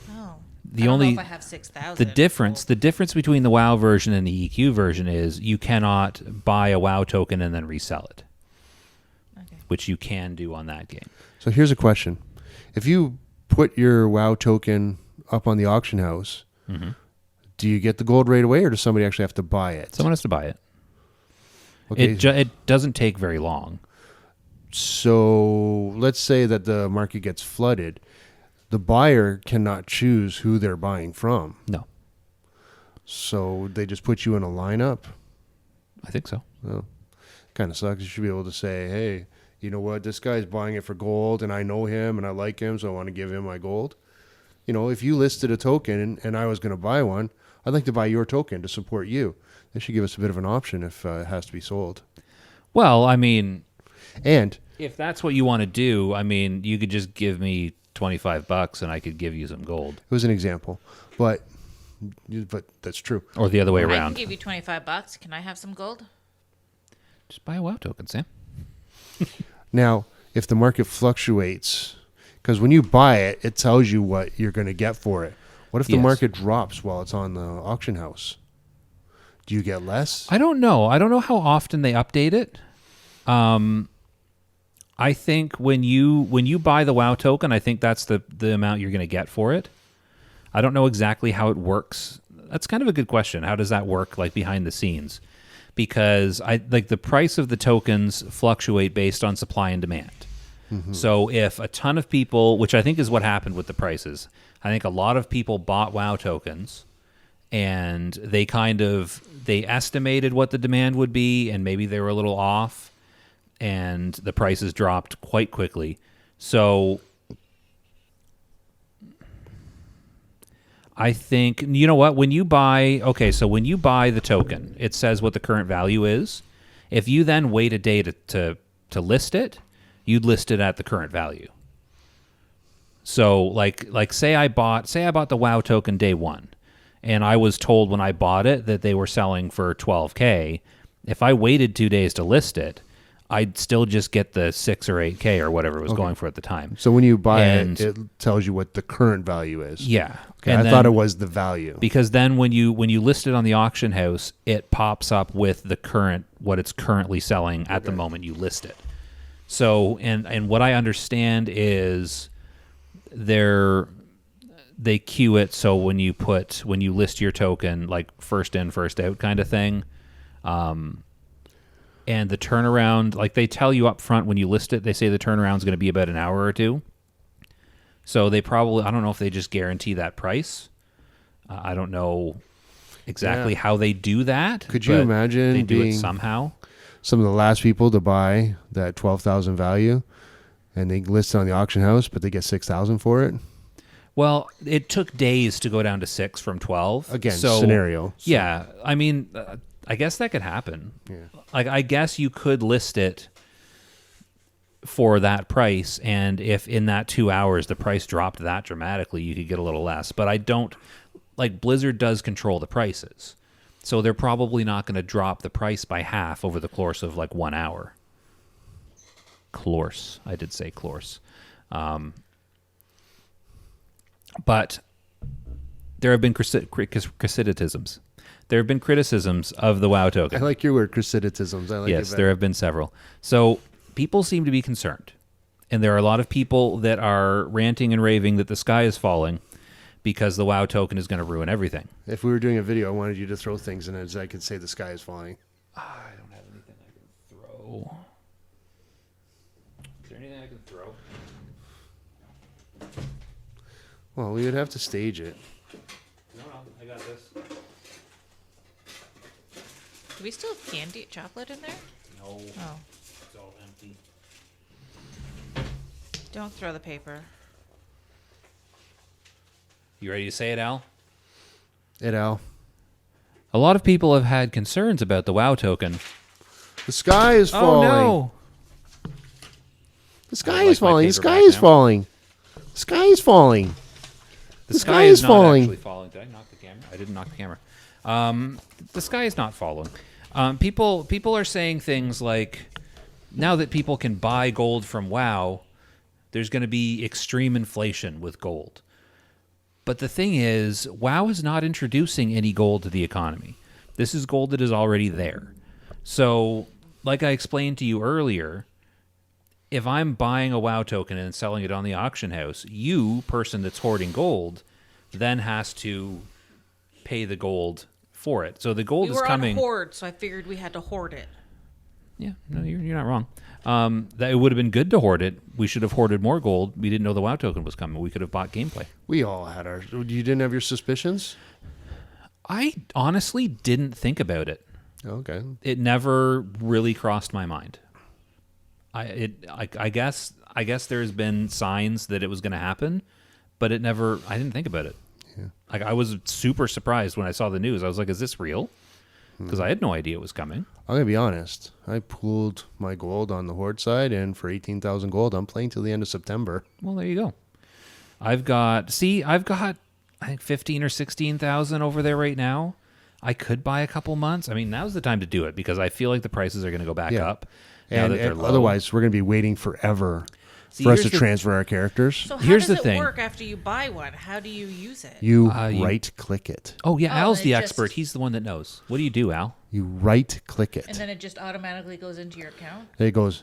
Oh. The I don't only know if I have 6,000. the difference between the WoW version and the EQ version is you cannot buy a WoW token and then resell it, Okay. which you can do on that game. So here's a question. If you put your WoW token up on the auction house, do you get the gold right away, or does somebody actually have to buy it? Someone has to buy it. Okay. It doesn't take very long. So let's say that the market gets flooded. The buyer cannot choose who they're buying from. No, So they just put you in a lineup. I think so. Well, kind of sucks. You should be able to say, hey, you know what? This guy's buying it for gold, and I know him, and I like him, so I want to give him my gold. You know, if you listed a token and I was going to buy one, I'd like to buy your token to support you. They should give us a bit of an option if it has to be sold. Well, I mean, And if that's what you want to do, I mean, you could just give me $25 and I could give you some gold, it was an example, but that's true. or the other way I can around. give you $25. Can I have some gold? Just buy a WoW token, Sam. Now, if the market fluctuates, because when you buy it, it tells you what you're going to get for it. What if the Yes. market drops while it's on the auction house? Do you get less? I don't know. I don't know how often they update it. I think when you buy the WoW token, I think that's the amount you're going to get for it. I don't know exactly how it works. That's kind of a good question. How does that work, like behind the scenes? Because the price of the tokens fluctuate based on supply and demand. So if a ton of people, which I think is what happened with the prices, I think a lot of people bought WoW tokens, and they estimated what the demand would be, and maybe they were a little off, and the prices dropped quite quickly. So I think, you know what, when you buy the token, it says what the current value is. If you then wait a day to list it, you'd list it at the current value. So like say I bought the WoW token day one, and I was told when I bought it that they were selling for $12K. If I waited 2 days to list it, I'd still just get the 6 or 8K or whatever it was going for at the time. So when you buy it tells you what the current value is. Yeah. Okay, And I thought it was the value. because then when you list it on the auction house, it pops up with what it's currently selling at the moment you list it. So and what I understand is they queue it, so when you list your token, like first in first out kind of thing, and the turnaround, like they tell you up front when you list it, they say the turnaround is going to be about an hour or two. So they probably, I don't know if they just guarantee that price. I don't know exactly how they do that. Could you but imagine they do it being somehow? some of the last people to buy that 12,000 value, and they list it on the auction house, but they get 6,000 for it? Well, it took days to go down to 6 from 12. Again, so, scenario. So- Yeah, I mean, I guess that could happen. Yeah. Like, I guess you could list it for that price, and if in that 2 hours the price dropped that dramatically, you could get a little less. But I don't, like, Blizzard does control the prices, so they're probably not going to drop the price by half over the course of like 1 hour. I did say clorse. But there have been criticisms. There have been criticisms of the WoW token. I like your word, criticisms. I like Yes, it there better. have been several. So people seem to be concerned. And there are a lot of people that are ranting and raving that the sky is falling because the WoW token is going to ruin everything. If we were doing a video, I wanted you to throw things in it so I could say the sky is falling. I don't have anything I can throw. So, is there anything I can throw? Well, we would have to stage it. No, I got this. Do we still have candy chocolate in there? No, Oh, it's all empty. don't throw the paper. You ready to say it, Al? Al. A lot of people have had concerns about the WoW token. The sky is falling. Oh no! The sky I is like my falling. The paper sky back is now. falling. The sky is falling. The sky sky is is not falling. actually falling. Did I knock the camera? I didn't knock the camera. The sky is not falling. People are saying things like, now that people can buy gold from WoW, there's going to be extreme inflation with gold. But the thing is, WoW is not introducing any gold to the economy. This is gold that is already there. So, like I explained to you earlier, if I'm buying a WoW token and selling it on the auction house, you, person that's hoarding gold, then has to pay the gold for it. So the gold We is were coming. on hoard, so I figured we had to hoard it. Yeah, no, you're not wrong. That it would have been good to hoard it. We should have hoarded more gold. We didn't know the WoW token was coming. We could have bought gameplay. We all had our. You didn't have your suspicions? I honestly didn't think about it. Okay. It never really crossed my mind. I guess there's been signs that it was going to happen, but it never. I didn't think about it. Yeah. Like I was super surprised when I saw the news. I was like, "Is this real?" Because I had no idea it was coming. I'm gonna be honest. I pooled my gold on the horde side, and for 18,000 gold, I'm playing till the end of September. Well, there you go. I've got I think 15 or 16,000 over there right now. I could buy a couple months. I mean, now's the time to do it because I feel like the prices are going to go back Yeah. up now And, that they're and low. otherwise, we're gonna be waiting forever See, for us to here's the- transfer our characters. So how Here's does the it thing. work after you buy one? How do you use it? You you- right-click it. Oh yeah, Oh, Al's and the it expert. just- He's the one that knows. What do you do, Al? You right-click it. And then it just automatically goes into your account? And it goes.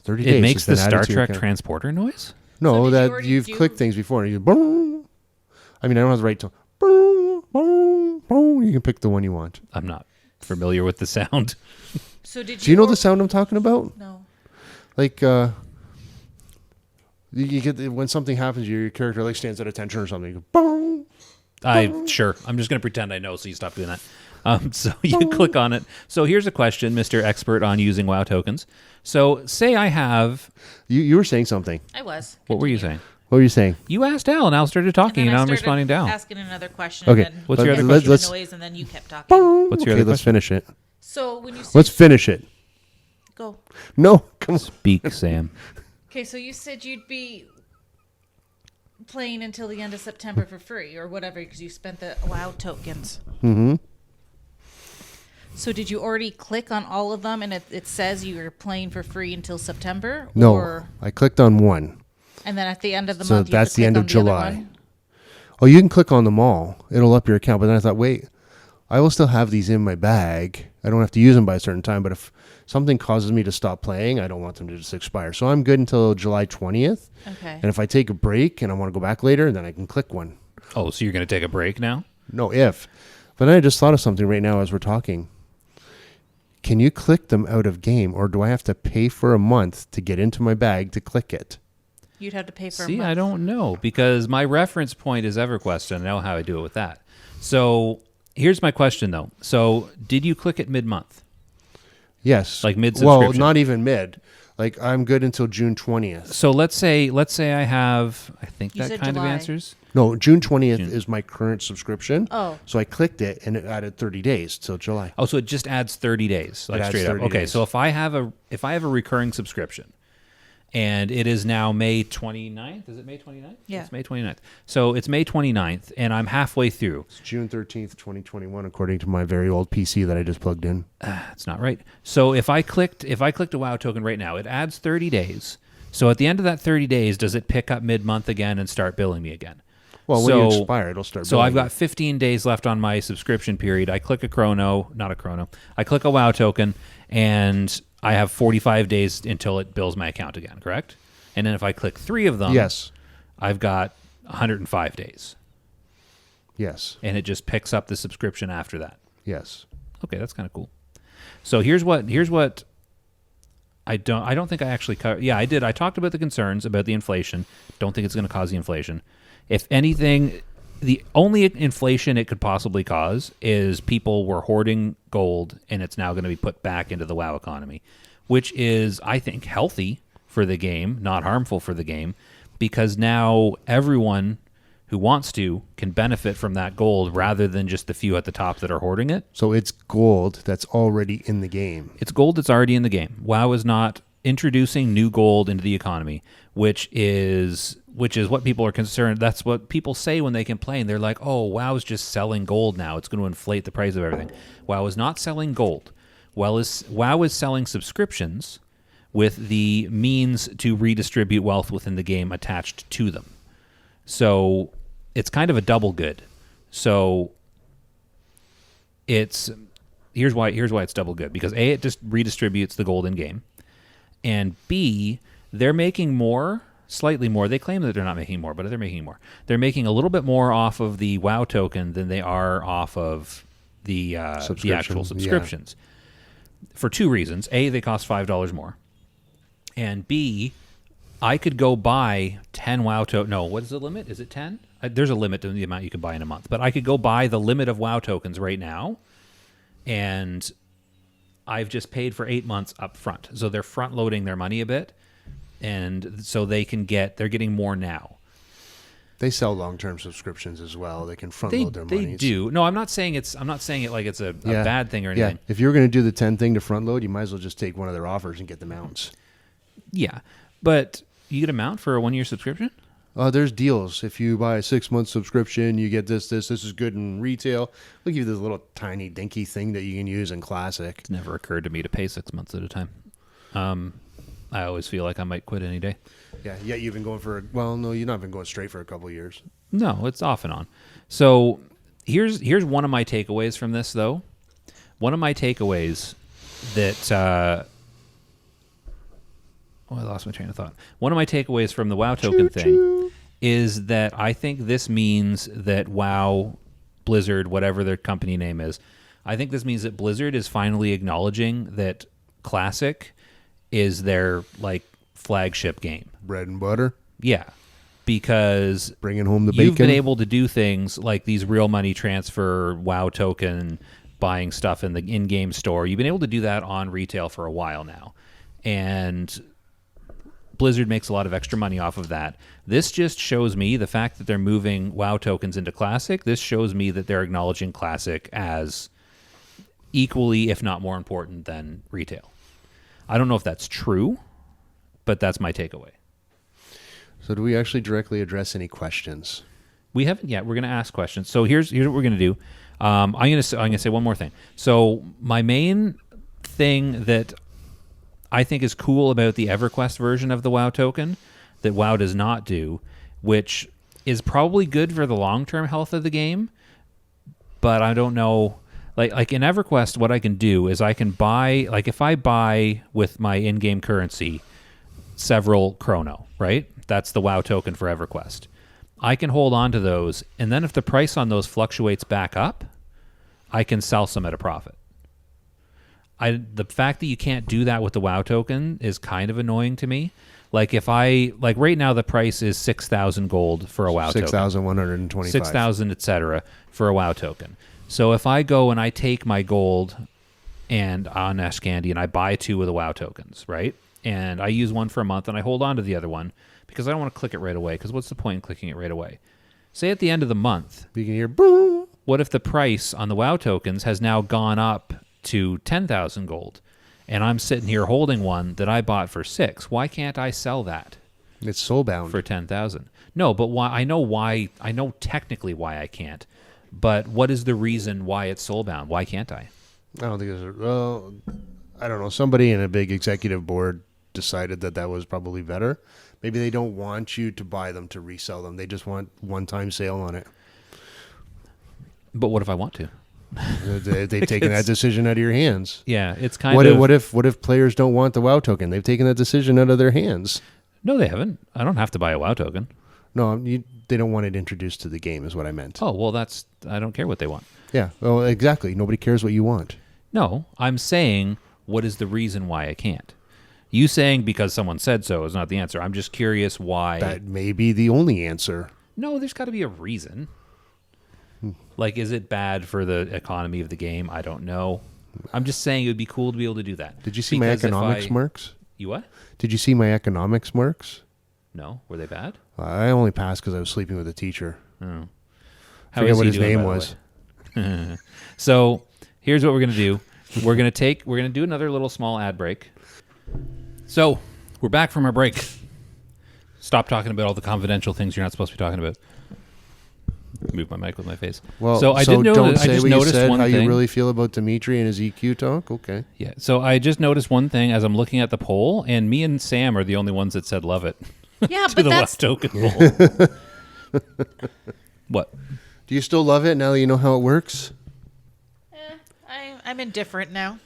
30 days. It makes has been the added Star to your Trek account. transporter noise. No, So did you that already you've do- clicked things before. And you boom. I mean, I don't have to write to boom, boom, boom. You can pick the one you want. I'm not familiar with the sound. So did Do you know the sound I'm talking about? No. Like, you get when something happens, your character like stands at attention or something. You go, boom. Sure. I'm just going to pretend I know, so you stop doing that. So you click on it. So here's a question, Mr. Expert on using WoW tokens. So say I have. You were saying something. I was. What were you Continue. saying? What were you saying? You asked Al, and Al started talking, And and then now I I'm started responding to Al. asking another question. Okay. And then What's your other you question? made Let's- a noise, and then you kept talking. What's your Okay, other let's question? finish it. So when you said, Let's finish it. go. No, come on. Speak, Sam. Okay, so you said you'd be playing until the end of September for free or whatever because you spent the WoW tokens. Mm-hmm. So did you already click on all of them and it says you're playing for free until September? No, Or, I clicked on one. and then at the end of the So month, you that's have to the end click of on the other July. one? Oh, you can click on them all. It'll up your account. But then I thought, wait, I will still have these in my bag. I don't have to use them by a certain time. But if something causes me to stop playing, I don't want them to just expire. So I'm good until July 20th. Okay. And if I take a break and I want to go back later, then I can click one. Oh, so you're going to take a break now? No, if. But then I just thought of something right now as we're talking. Can you click them out of game, or do I have to pay for a month to get into my bag to click it? You'd have to pay for a See, month. I don't know because my reference point is EverQuest, and I know how I do it with that. So here's my question, though. So did you click it mid-month? Yes. Like Well, mid-subscription? not even mid. Like I'm good until June 20th. So let's say I have, I think You that said kind July. of answers. No, June 20th June. is my current subscription. Oh. So I clicked it and it added 30 days till July. Oh, so it just adds 30 days, like adds straight up. 30 Okay, days. so if I have a recurring subscription, and it is now May 29th, is it May 29th? Yeah. It's May 29th. So it's May 29th, and I'm halfway through. It's June 13th, 2021, according to my very old PC that I just plugged in. That's not right. So if I clicked a WoW token right now, it adds 30 days. So at the end of that 30 days, does it pick up mid-month again and start billing me again? Well, when So- you expire, it'll start So billing I've you. got 15 days left on my subscription period. I click a I click a WoW token, and I have 45 days until it bills my account again, correct? And then if I click 3 of them, Yes. I've got 105 days, Yes. and it just picks up the subscription after that. Yes. Okay, that's kind of cool. So here's what I don't think I actually covered. Yeah, I did. I talked about the concerns about the inflation. Don't think it's going to cause the inflation. If anything, the only inflation it could possibly cause is people were hoarding gold, and it's now going to be put back into the WoW economy, which is, I think, healthy for the game, not harmful for the game, because now everyone who wants to can benefit from that gold rather than just the few at the top that are hoarding it. So it's gold that's already in the game. It's gold that's already in the game. WoW is not introducing new gold into the economy, which is what people are concerned. That's what people say when they complain. They're like, "Oh, WoW's just selling gold now. It's going to inflate the price of everything." WoW is not selling gold. WoW is selling subscriptions with the means to redistribute wealth within the game attached to them. So it's kind of a double good. So here's why it's double good, because A, it just redistributes the gold in game, and B, they're making more, slightly more. They claim that they're not making more, but they're making more. They're making a little bit more off of the WoW token than they are off of the actual subscriptions. For two reasons. A, they cost $5 more, and B, I could go buy 10 WoW tokens. No, what is the limit? Is it 10? There's a limit to the amount you can buy in a month. But I could go buy the limit of WoW tokens right now, and I've just paid for 8 months up front. So they're front-loading their money a bit, and so they're getting more now. They sell long-term subscriptions as well. They can front-load their money. They do. No, I'm not saying it like it's a bad thing or anything. Yeah, if you're going to do the 10 thing to front-load, you might as well just take one of their offers and get the mounts. Yeah, but you get a mount for a 1-year subscription? There's deals. If you buy a 6-month subscription, you get this. This is good in retail. They'll give you this little tiny dinky thing that you can use in Classic. It's never occurred to me to pay 6 months at a time. I always feel like I might quit any day. Yeah, you've been going no, you've not been going straight for a couple of years. No, it's off and on. So here's one of my takeaways from this, though. One of my takeaways that... I lost my train of thought. One of my takeaways from the WoW token thing is that I think this means that WoW, Blizzard, whatever their company name is, I think this means that Blizzard is finally acknowledging that Classic is their flagship game. Bread and butter. Yeah, because bringing home the bacon. You've been able to do things like these real money transfer, WoW token, buying stuff in the in-game store. You've been able to do that on retail for a while now, and Blizzard makes a lot of extra money off of that. This just shows me the fact that they're moving WoW tokens into Classic. This shows me that they're acknowledging Classic as equally, if not more important than retail. I don't know if that's true, but that's my takeaway. So do we actually directly address any questions? We haven't yet. We're going to ask questions. So here's what we're going to do. I'm going to say one more thing. So my main thing that I think is cool about the EverQuest version of the WoW token that WoW does not do, which is probably good for the long-term health of the game, but I don't know. Like in EverQuest, what I can do is I can buy, if I buy with my in-game currency several chrono, right? That's the WoW token for EverQuest. I can hold on to those, and then if the price on those fluctuates back up, I can sell some at a profit. The fact that you can't do that with the WoW token is kind of annoying to me. Right now the price is 6,000 gold for a WoW token. 6,125. 6,000, etc. for a WoW token. So if I go and I take my gold and on Ashcandy and I buy 2 of the WoW tokens, right? And I use one for a month and I hold on to the other one because I don't want to click it right away, because what's the point in clicking it right away? Say at the end of the month, you can hear boom. What if the price on the WoW tokens has now gone up to 10,000 gold, and I'm sitting here holding one that I bought for 6? Why can't I sell that? It's soulbound for 10,000. No, but why? I know technically why I can't, but what is the reason why it's soulbound? Why can't I? I don't think I don't know. Somebody in a big executive board decided that was probably better. Maybe they don't want you to buy them to resell them. They just want one-time sale on it. But what if I want to? They've taken that decision out of your hands. Yeah, it's kind of... What if players don't want the WoW token? They've taken that decision out of their hands. No, they haven't. I don't have to buy a WoW token. No, they don't want it introduced to the game is what I meant. Oh, well, I don't care what they want. Yeah, well, exactly. Nobody cares what you want. No, I'm saying what is the reason why I can't? You saying because someone said so is not the answer. I'm just curious why. That may be the only answer. No, there's got to be a reason. Like, is it bad for the economy of the game? I don't know. I'm just saying it would be cool to be able to do that. Did you see my economics marks? You what? Did you see my economics marks? No. Were they bad? I only passed because I was sleeping with a teacher. Oh. I forget what his name was. So here's what we're going to do. We're going to do another little small ad break. So we're back from our break. Stop talking about all the confidential things you're not supposed to be talking about. Move my mic with my face. Well, so I did don't notice. say I just what noticed you said, one how thing. you really feel about Dimitri and his EQ talk. Okay. Yeah. So I just noticed one thing as I'm looking at the poll, and me and Sam are the only ones that said love it. Yeah, to but the that's WoW token poll. What? Do you still love it now that you know how it works? I'm indifferent now.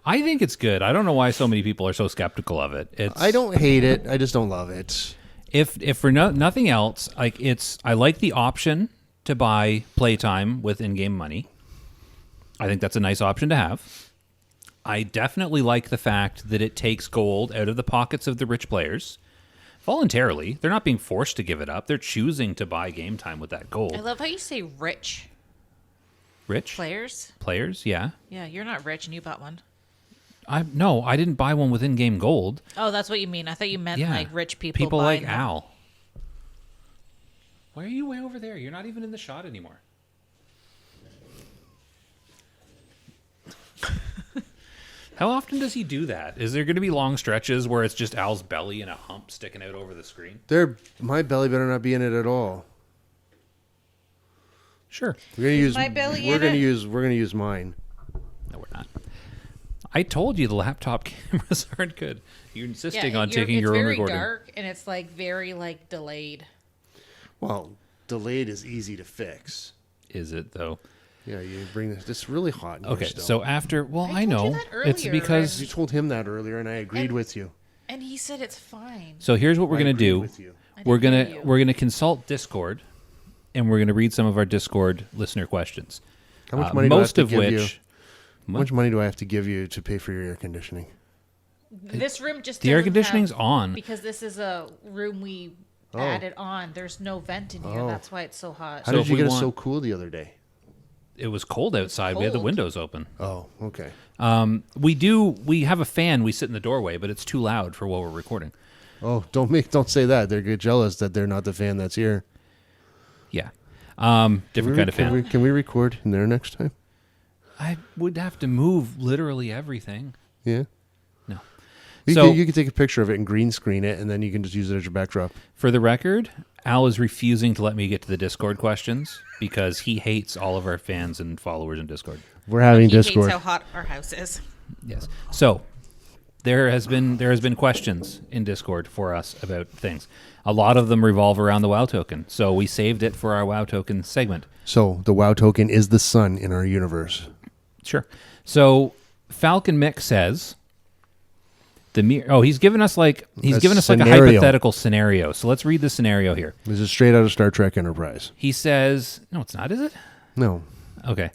I think it's good. I don't know why so many people are so skeptical of it. I don't hate it. I just don't love it. If for nothing else, like I like the option to buy playtime with in-game money. I think that's a nice option to have. I definitely like the fact that it takes gold out of the pockets of the rich players voluntarily. They're not being forced to give it up. They're choosing to buy game time with that gold. I love how you say rich Rich players. Yeah. Yeah, you're not rich and you bought one. I didn't buy one with in-game gold. Oh, that's what you mean. I thought you meant Yeah, like rich people. People buying like them. Al. Why are you way over there? You're not even in the shot anymore. How often does he do that? Is there going to be long stretches where it's just Al's belly and a hump sticking out over the screen? My belly better not be in it at all. Sure. We're gonna use my belly we're in gonna it? use we're gonna use mine. No, we're not. I told you the laptop cameras aren't good. You're insisting on taking it's your own very recording. dark and it's like very like delayed. Well, delayed is easy to fix. Is it though? Yeah, you bring this. It's really hot in here Okay, still. so after, well, I I told you know that it's earlier, because You told him that earlier, and I agreed And- with you. And he said it's fine. So here's what we're I gonna agreed do. with you. I We're didn't gonna hear you. we're gonna consult Discord, and we're gonna read some of our Discord listener questions. How much money do I have most to of give which, you? How much money do I have to give you to pay for your air conditioning? This room just the air doesn't conditioning's have- on. because this is a room we Oh. added on. There's no vent in here. Oh. That's why it's so hot. How So did if you we get us want- so cool the other day? It was cold outside. We had the cold. windows open. Oh, okay. We have a fan. We sit in the doorway, but it's too loud for what we're recording. Oh, don't say that. They get jealous that they're not the fan that's here. Yeah, different kind of fan. Can we record in there next time? I would have to move literally everything. Yeah. No. You, So- you can take a picture of it and green screen it, and then you can just use it as your backdrop. For the record, Al is refusing to let me get to the Discord questions because he hates all of our fans and followers in Discord. We're having He Discord. hates how hot our house is. Yes. So there has been questions in Discord for us about things. A lot of them revolve around the WoW token. So we saved it for our WoW token segment. So the WoW token is the sun in our universe. Sure. So Falcon Mick says he's given us like a scenario. hypothetical scenario. So let's read the scenario here. This is straight out of Star Trek Enterprise. He says, no, it's not, is it? No. Okay.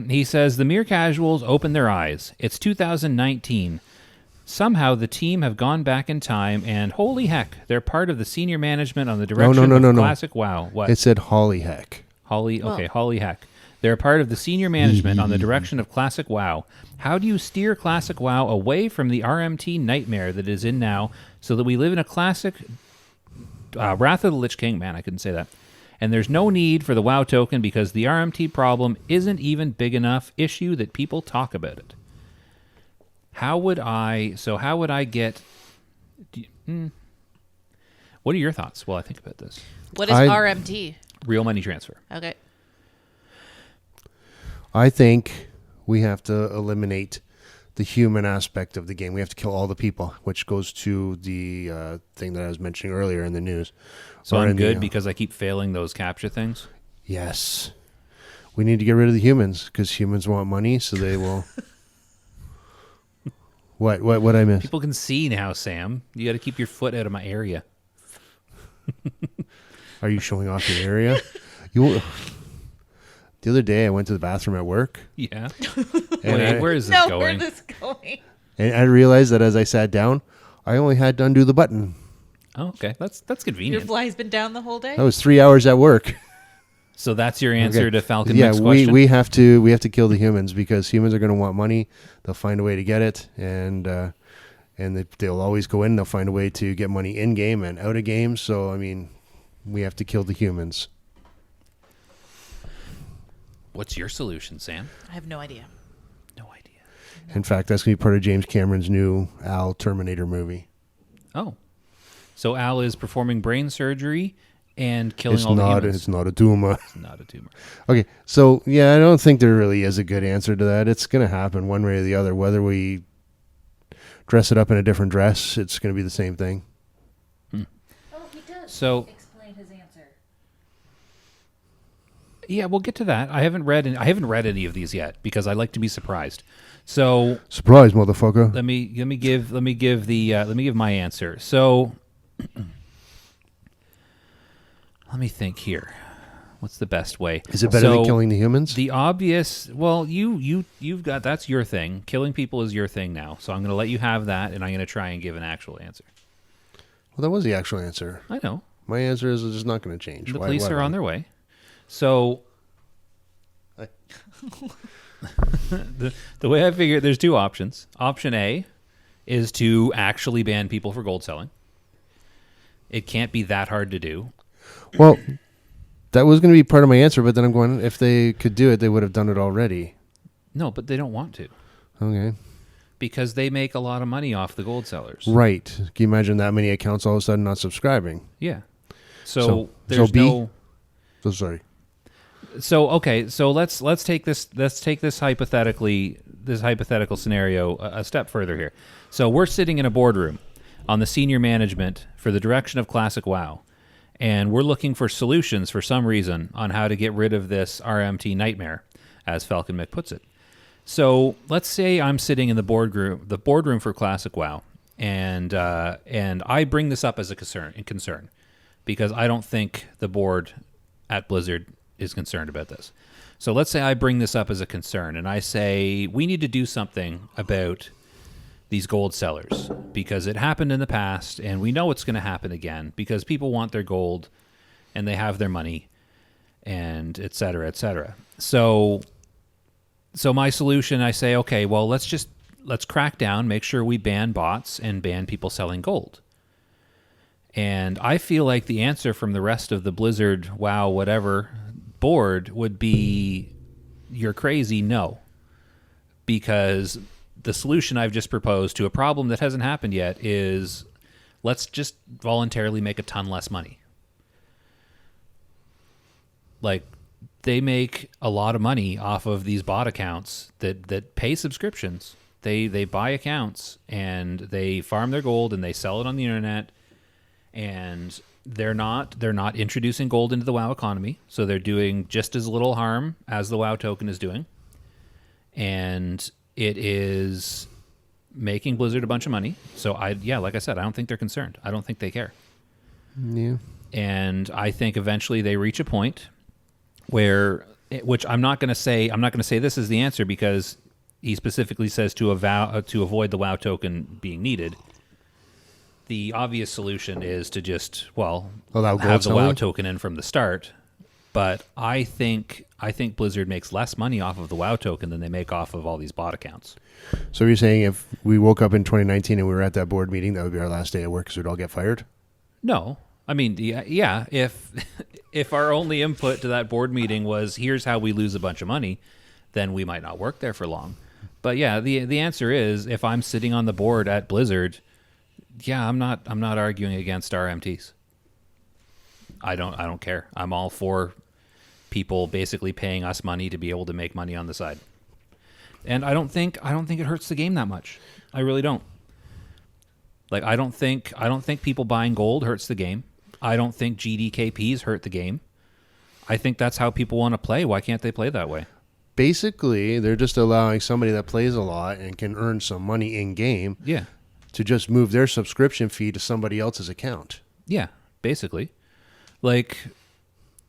He says the mere casuals open their eyes. It's 2019. Somehow the team have gone back in time, and holy heck, they're part of the senior management on the direction no, of no. Classic WoW. What? It said Holly Heck. Holly. Well- Okay, Holly heck. They're a part of the senior management on the direction of Classic WoW. How do you steer Classic WoW away from the RMT nightmare that is in now, so that we live in a classic Wrath of the Lich King? Man, I couldn't say that. And there's no need for the WoW token because the RMT problem isn't even big enough issue that people talk about it. How would I get... What are your thoughts while I think about this? What is I- RMT? Real money transfer. Okay. I think we have to eliminate the human aspect of the game. We have to kill all the people, which goes to the thing that I was mentioning earlier in the news. So Or I'm in the, good because I keep failing those capture things? Yes. We need to get rid of the humans because humans want money, so they will... What I miss? People can see now, Sam. You got to keep your foot out of my area. Are you showing off your area? You The other day, I went to the bathroom at work, Yeah. and Wait, I, where is this No, going? where's this going? and I realized that as I sat down, I only had to undo the button. Oh, okay. That's Your convenient. fly's been down the whole day? That was 3 hours at work. So that's your answer Okay. to Falcon Yeah, Mick's question? we have to kill the humans because humans are going to want money. They'll find a way to get it, and they'll always go in. They'll find a way to get money in game and out of game. So I mean, we have to kill the humans. What's your solution, Sam? I have no idea. No idea. In fact, that's going to be part of James Cameron's new Al Terminator movie. Oh. So Al is performing brain surgery and killing It's all the not. humans. It's not a tumor. It's not a tumor. Okay, so yeah, I don't think there really is a good answer to that. It's going to happen one way or the other. Whether we dress it up in a different dress, it's going to be the same thing. Oh, he does So- explain his answer. Yeah, we'll get to that. I haven't read any of these yet because I like to be surprised. So Surprise, motherfucker! let me give my answer. So let me think here. What's the best way? Is it better than So, killing the humans? The obvious, well, you've got, that's your thing. Killing people is your thing now. So I'm going to let you have that, and I'm going to try and give an actual answer. Well, that was the actual answer. I know. My answer is it's just not going to change. The police are on their way. So I- the way I figure it, there's two options. Option A is to actually ban people for gold selling. It can't be that hard to do. Well, that was going to be part of my answer, but then I'm going, if they could do it, they would have done it already. No, but they don't want to Okay. because they make a lot of money off the gold sellers. Right. Can you imagine that many accounts all of a sudden not subscribing? Yeah. So- So there's so B? no. So sorry. So okay, so let's take this hypothetical scenario a step further here. So we're sitting in a boardroom on the senior management for the direction of Classic WoW, and we're looking for solutions for some reason on how to get rid of this RMT nightmare, as Falcon Mick puts it. So let's say I'm sitting in the boardroom for Classic WoW, and I bring this up as a concern because I don't think the board at Blizzard is concerned about this. So let's say I bring this up as a concern and I say we need to do something about these gold sellers because it happened in the past and we know it's going to happen again because people want their gold and they have their money and et cetera, et cetera. So my solution, I say, okay, well, let's crack down, make sure we ban bots and ban people selling gold. And I feel like the answer from the rest of the Blizzard, WoW, whatever board would be, you're crazy, no. Because the solution I've just proposed to a problem that hasn't happened yet is let's just voluntarily make a ton less money. Like, they make a lot of money off of these bot accounts that pay subscriptions. They buy accounts and they farm their gold and they sell it on the internet. And they're not introducing gold into the WoW economy, so they're doing just as little harm as the WoW token is doing. And it is making Blizzard a bunch of money. So like I said, I don't think they're concerned. I don't think they care. Yeah. And I think eventually they reach a point where, which I'm not going to say this is the answer because he specifically says to avoid the WoW token being needed. The obvious solution is to just, Allow have gold the WoW selling? token in from the start. But I think Blizzard makes less money off of the WoW token than they make off of all these bot accounts. So you're saying if we woke up in 2019 and we were at that board meeting, that would be our last day at work because we'd all get fired? No. I mean, yeah, if our only input to that board meeting was here's how we lose a bunch of money, then we might not work there for long. But yeah, the answer is if I'm sitting on the board at Blizzard, yeah, I'm not arguing against RMTs. I don't care. I'm all for people basically paying us money to be able to make money on the side. And I don't think it hurts the game that much. I really don't. Like I don't think people buying gold hurts the game. I don't think GDKPs hurt the game. I think that's how people want to play. Why can't they play that way? Basically, they're just allowing somebody that plays a lot and can earn some money in game Yeah. to just move their subscription fee to somebody else's account. Yeah, basically. Like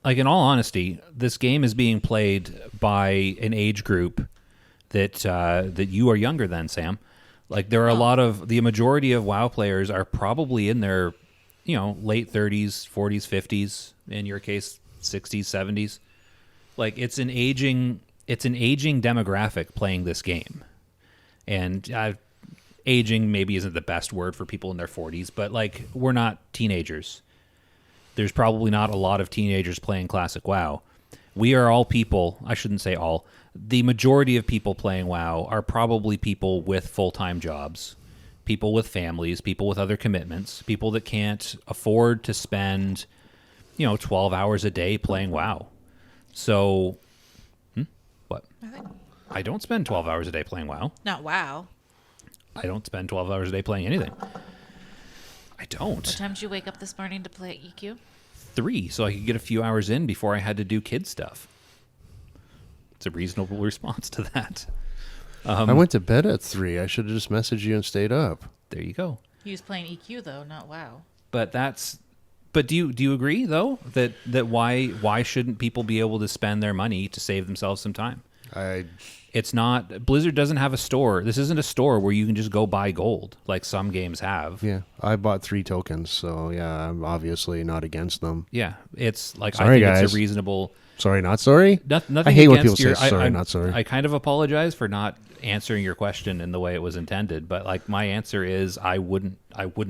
like in all honesty, this game is being played by an age group that you are younger than, Sam. Like there are the majority of WoW players are probably in their, late 30s, 40s, 50s, in your case, 60s, 70s. Like it's an aging demographic playing this game. And aging maybe isn't the best word for people in their 40s, but like we're not teenagers. There's probably not a lot of teenagers playing Classic WoW. We are all people, I shouldn't say all, the majority of people playing WoW are probably people with full-time jobs, people with families, people with other commitments, people that can't afford to spend, 12 hours a day playing WoW. So, what? I don't spend 12 hours a day playing WoW. Not WoW. I don't spend 12 hours a day playing anything. I don't. What time did you wake up this morning to play at EQ? 3, so I could get a few hours in before I had to do kid stuff. It's a reasonable response to that. I went to bed at 3. I should have just messaged you and stayed up. There you go. He was playing EQ though, not WoW. But do you agree though that why shouldn't people be able to spend their money to save themselves some time? It's not, Blizzard doesn't have a store. This isn't a store where you can just go buy gold like some games have. Yeah, I bought 3 tokens, so yeah, I'm obviously not against them. Yeah, it's like, sorry, I think guys. it's a reasonable. Sorry, not sorry? Nothing I hate when against people say sorry, not sorry. I kind of apologize for not answering your question in the way it was intended, but like my answer is I wouldn't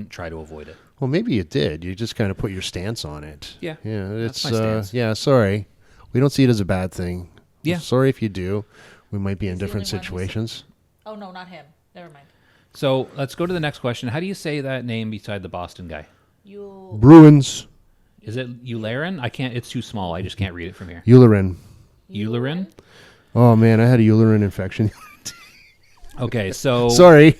try to avoid it. Well, maybe you did. You just kind of put your stance on it. Yeah. Yeah, it's my stance. yeah, sorry. We don't see it as a bad thing. Yeah. Sorry if you do. We might be in He's the different only one who situations. Oh no, not him. Never mind. So let's go to the next question. How do you say that name beside the Boston guy? Bruins. Is it Eularen? I can't. It's too small. I just can't read it from here. Eularen. Eularen? Oh man, I had a Eularen infection. Okay, so sorry.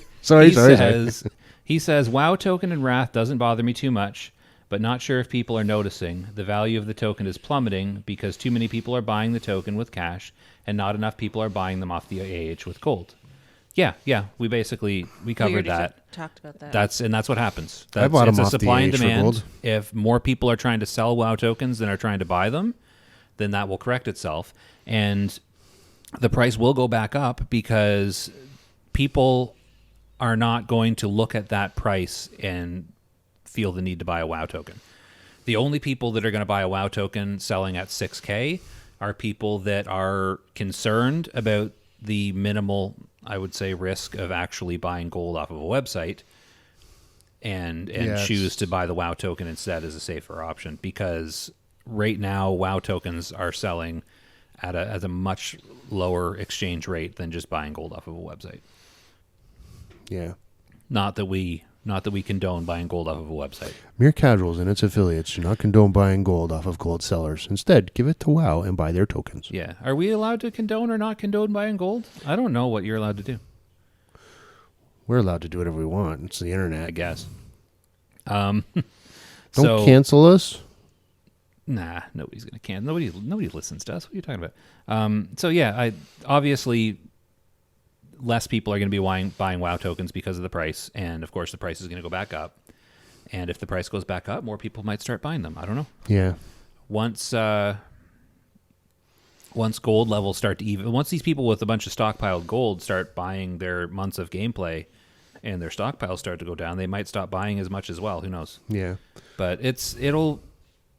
He says, WoW token and Wrath doesn't bother me too much, but not sure if people are noticing. The value of the token is plummeting because too many people are buying the token with cash and not enough people are buying them off the AH with gold. Yeah, we covered that. Talked about that. That's what happens. I bought it's them a off the supply and AH for demand. gold. If more people are trying to sell WoW tokens than are trying to buy them, then that will correct itself. And the price will go back up because people are not going to look at that price and feel the need to buy a WoW token. The only people that are going to buy a WoW token selling at 6K are people that are concerned about the minimal, I would say, risk of actually buying gold off of a website and choose to buy the WoW token instead as a safer option, because right now WoW tokens are selling at a much lower exchange rate than just buying gold off of a website. Yeah. Not that we condone buying gold off of a website. Mere Casuals and its affiliates do not condone buying gold off of gold sellers. Instead, give it to WoW and buy their tokens. Yeah. Are we allowed to condone or not condone buying gold? I don't know what you're allowed to do. We're allowed to do whatever we want. It's the internet. I guess. Don't cancel us. Nah, nobody's going to cancel. Nobody listens to us. What are you talking about? So yeah, obviously less people are going to be buying WoW tokens because of the price, and of course the price is going to go back up. And if the price goes back up, more people might start buying them. I don't know. Yeah. Once gold levels start to even, once these people with a bunch of stockpiled gold start buying their months of gameplay, and their stockpiles start to go down, they might stop buying as much as well. Who knows? Yeah. But it'll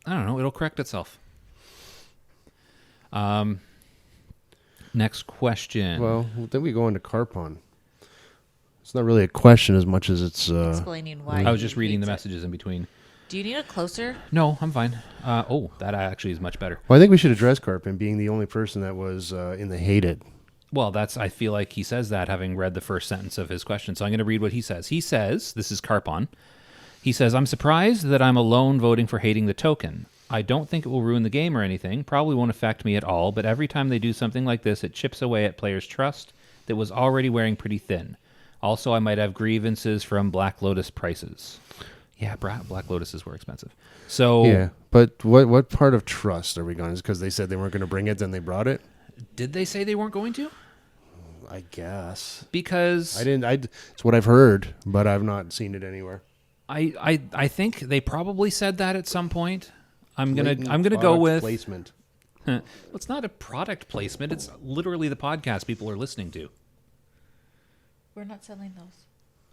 correct itself. Next question. Well, then we go into Carpon. It's not really a question as much as it's... explaining why. I was just he reading the reads it. messages in between. Do you need it closer? No, I'm fine. That actually is much better. Well, I think we should address Carpon being the only person that was in the hate it. Well, I feel like he says that having read the first sentence of his question. So I'm going to read what he says. He says, this is Carpon. He says, I'm surprised that I'm alone voting for hating the token. I don't think it will ruin the game or anything. Probably won't affect me at all. But every time they do something like this, it chips away at players' trust that was already wearing pretty thin. Also, I might have grievances from Black Lotus prices. Yeah, Black Lotuses were expensive. So Yeah, but what part of trust are we going? Is because they said they weren't going to bring it, then they brought it? did they say they weren't going to? I guess. Because It's what I've heard, but I've not seen it anywhere. I think they probably said that at some point. I'm gonna go Product with placement. Well, it's not a product placement. It's literally the podcast people are listening to. We're not selling those.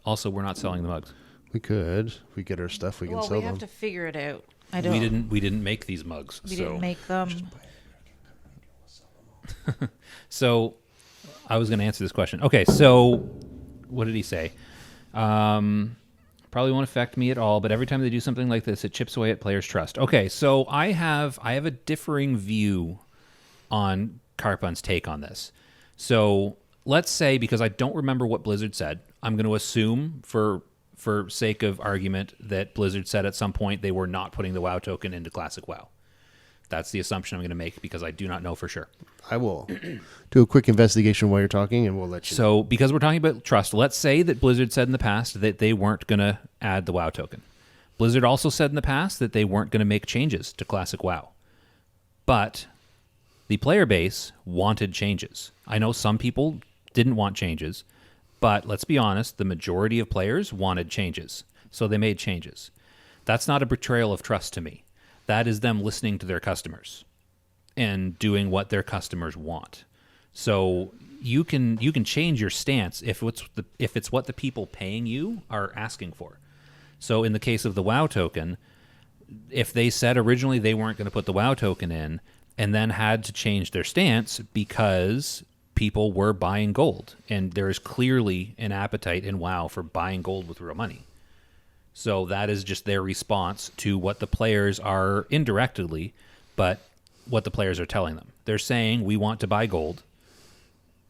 Also, we're not selling the mugs. We could. If we get our stuff, we can Well, sell we them. have to figure it out. I don't. We didn't make these mugs. We didn't make them. So I was going to answer this question. Okay, so what did he say? Probably won't affect me at all, but every time they do something like this, it chips away at players' trust. Okay, so I have a differing view on Carpun's take on this. So let's say, because I don't remember what Blizzard said, I'm going to assume for sake of argument that Blizzard said at some point they were not putting the WoW token into Classic WoW. That's the assumption I'm going to make because I do not know for sure. I will do a quick investigation while you're talking, and we'll let you know. So because we're talking about trust, let's say that Blizzard said in the past that they weren't going to add the WoW token. Blizzard also said in the past that they weren't going to make changes to Classic WoW. But the player base wanted changes. I know some people didn't want changes, but let's be honest, the majority of players wanted changes. So they made changes. That's not a betrayal of trust to me. That is them listening to their customers and doing what their customers want. So you can change your stance if it's what the people paying you are asking for. So in the case of the WoW token, if they said originally they weren't going to put the WoW token in and then had to change their stance because people were buying gold, and there is clearly an appetite in WoW for buying gold with real money. So that is just their response to what the players are indirectly, but what the players are telling them. They're saying, we want to buy gold.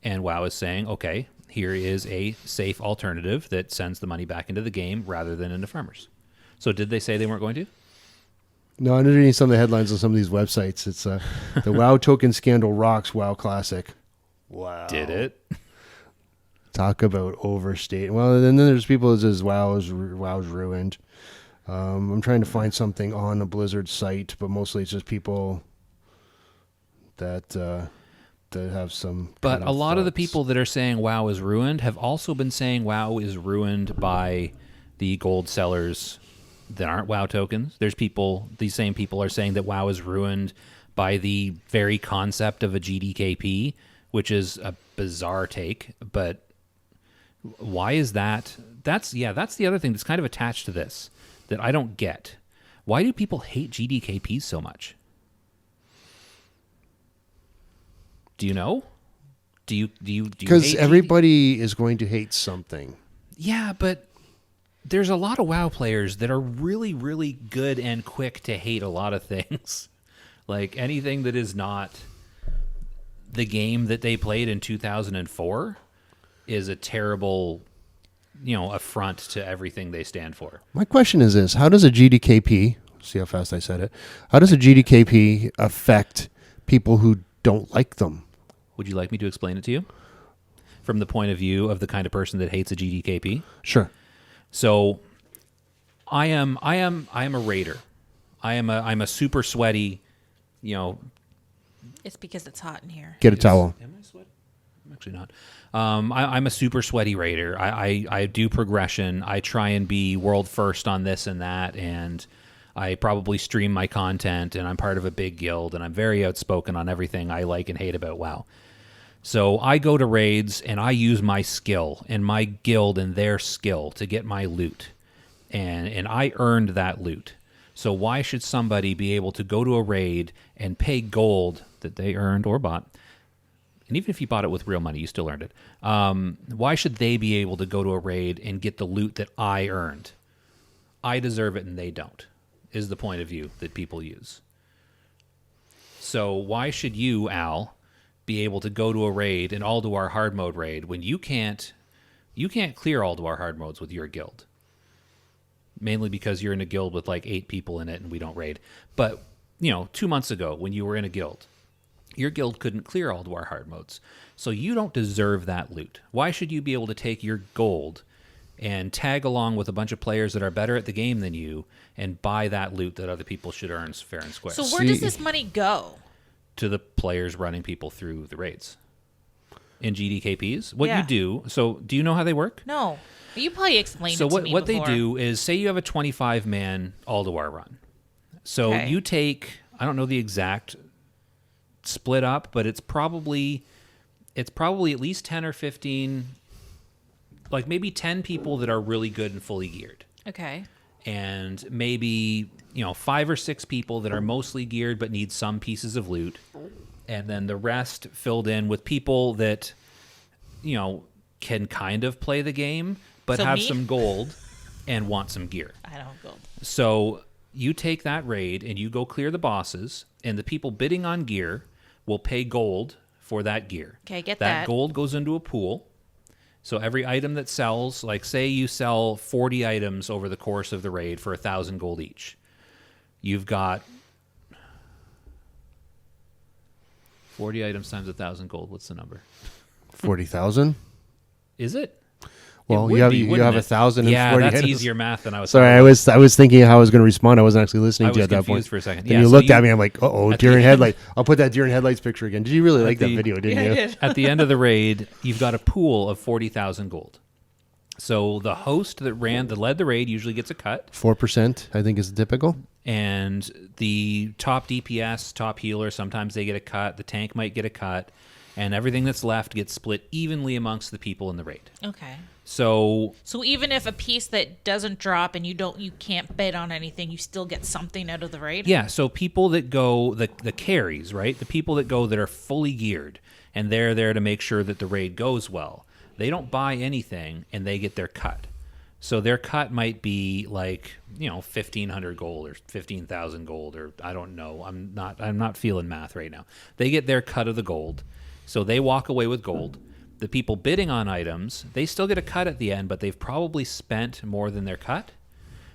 And WoW is saying, okay, here is a safe alternative that sends the money back into the game rather than into farmers. So did they say they weren't going to? No, I'm reading some of the headlines on some of these websites. It's the WoW token scandal rocks WoW Classic. Wow. Did it? Talk about overstate. Well, and then there's people that says WoW's ruined. I'm trying to find something on the Blizzard site, but mostly it's just people that have some. But a lot of the thoughts. people that are saying WoW is ruined have also been saying WoW is ruined by the gold sellers that aren't WoW tokens. There's people, these same people are saying that WoW is ruined by the very concept of a GDKP, which is a bizarre take, but why is that? That's the other thing that's kind of attached to this that I don't get. Why do people hate GDKPs so much? Do you know? Do you Because hate everybody is going to hate something. Yeah, but there's a lot of WoW players that are really, really good and quick to hate a lot of things. Like anything that is not the game that they played in 2004 is a terrible, affront to everything they stand for. My question is this: how does a GDKP? See how fast I said it. How does a GDKP affect people who don't like them? Would you like me to explain it to you? From the point of view of the kind of person that hates a GDKP? Sure. So I am a raider. I'm a super sweaty, It's because it's hot in here. Get a towel. Am I sweaty? I'm actually not. I'm a super sweaty raider. I do progression. I try and be world first on this and that, and I probably stream my content, and I'm part of a big guild, and I'm very outspoken on everything I like and hate about WoW. So I go to raids, and I use my skill and my guild and their skill to get my loot, and I earned that loot. So why should somebody be able to go to a raid and pay gold that they earned or bought? And even if you bought it with real money, you still earned it. Why should they be able to go to a raid and get the loot that I earned? I deserve it and they don't, is the point of view that people use. So why should you, Al, be able to go to a raid, an Alduar hard mode raid, when you can't clear Alduar hard modes with your guild? Mainly because you're in a guild with like 8 people in it and we don't raid. But, 2 months ago when you were in a guild, your guild couldn't clear Alduar hard modes. So you don't deserve that loot. Why should you be able to take your gold and tag along with a bunch of players that are better at the game than you and buy that loot that other people should earn fair and square? So where does this money go? To the players running people through the raids. In GDKPs, what Yeah. you do, so do you know how they work? No. You probably explained So it to me what they before. do is, say you have a 25-man Alduar run, So Okay. you take, I don't know the exact split up, but it's probably at least 10 or 15, like maybe 10 people that are really good and fully geared. Okay. And maybe, 5 or 6 people that are mostly geared but need some pieces of loot. And then the rest filled in with people that, can kind of play the game, but So have me? some gold and want some gear. I don't go. So you take that raid and you go clear the bosses, and the people bidding on gear will pay gold for that gear. Okay, get That that. gold goes into a pool. So every item that sells, like say you sell 40 items over the course of the raid for 1,000 gold each. You've got 40 items times 1,000 gold. What's the number? 40,000. Is it? Well, It would you have be, you wouldn't have it? 1,000 and Yeah, 40 that's items. easier math than I was. Sorry, thinking. I was thinking how I was going to respond. I wasn't actually listening I to you was at that point. confused for a second. Then Yeah, you so looked at me. I'm like, oh, at deer the in end- headlight. I'll put that deer in headlights picture again. Did you really like that the- video? Didn't Yeah, I you? did. At the end of the raid, you've got a pool of 40,000 gold. So the host that led the raid usually gets a cut, 4%, I think, is typical. and the top DPS, top healer, sometimes they get a cut. The tank might get a cut, and everything that's left gets split evenly amongst the people in the raid. Okay. So So even if a piece that doesn't drop and you can't bid on anything, you still get something out of the raid? yeah, so people that go the carries, right? The people that go that are fully geared and they're there to make sure that the raid goes well. They don't buy anything and they get their cut. So their cut might be like, 1,500 gold or 15,000 gold, or I don't know. I'm not feeling math right now. They get their cut of the gold. So they walk away with gold. The people bidding on items, they still get a cut at the end, but they've probably spent more than their cut.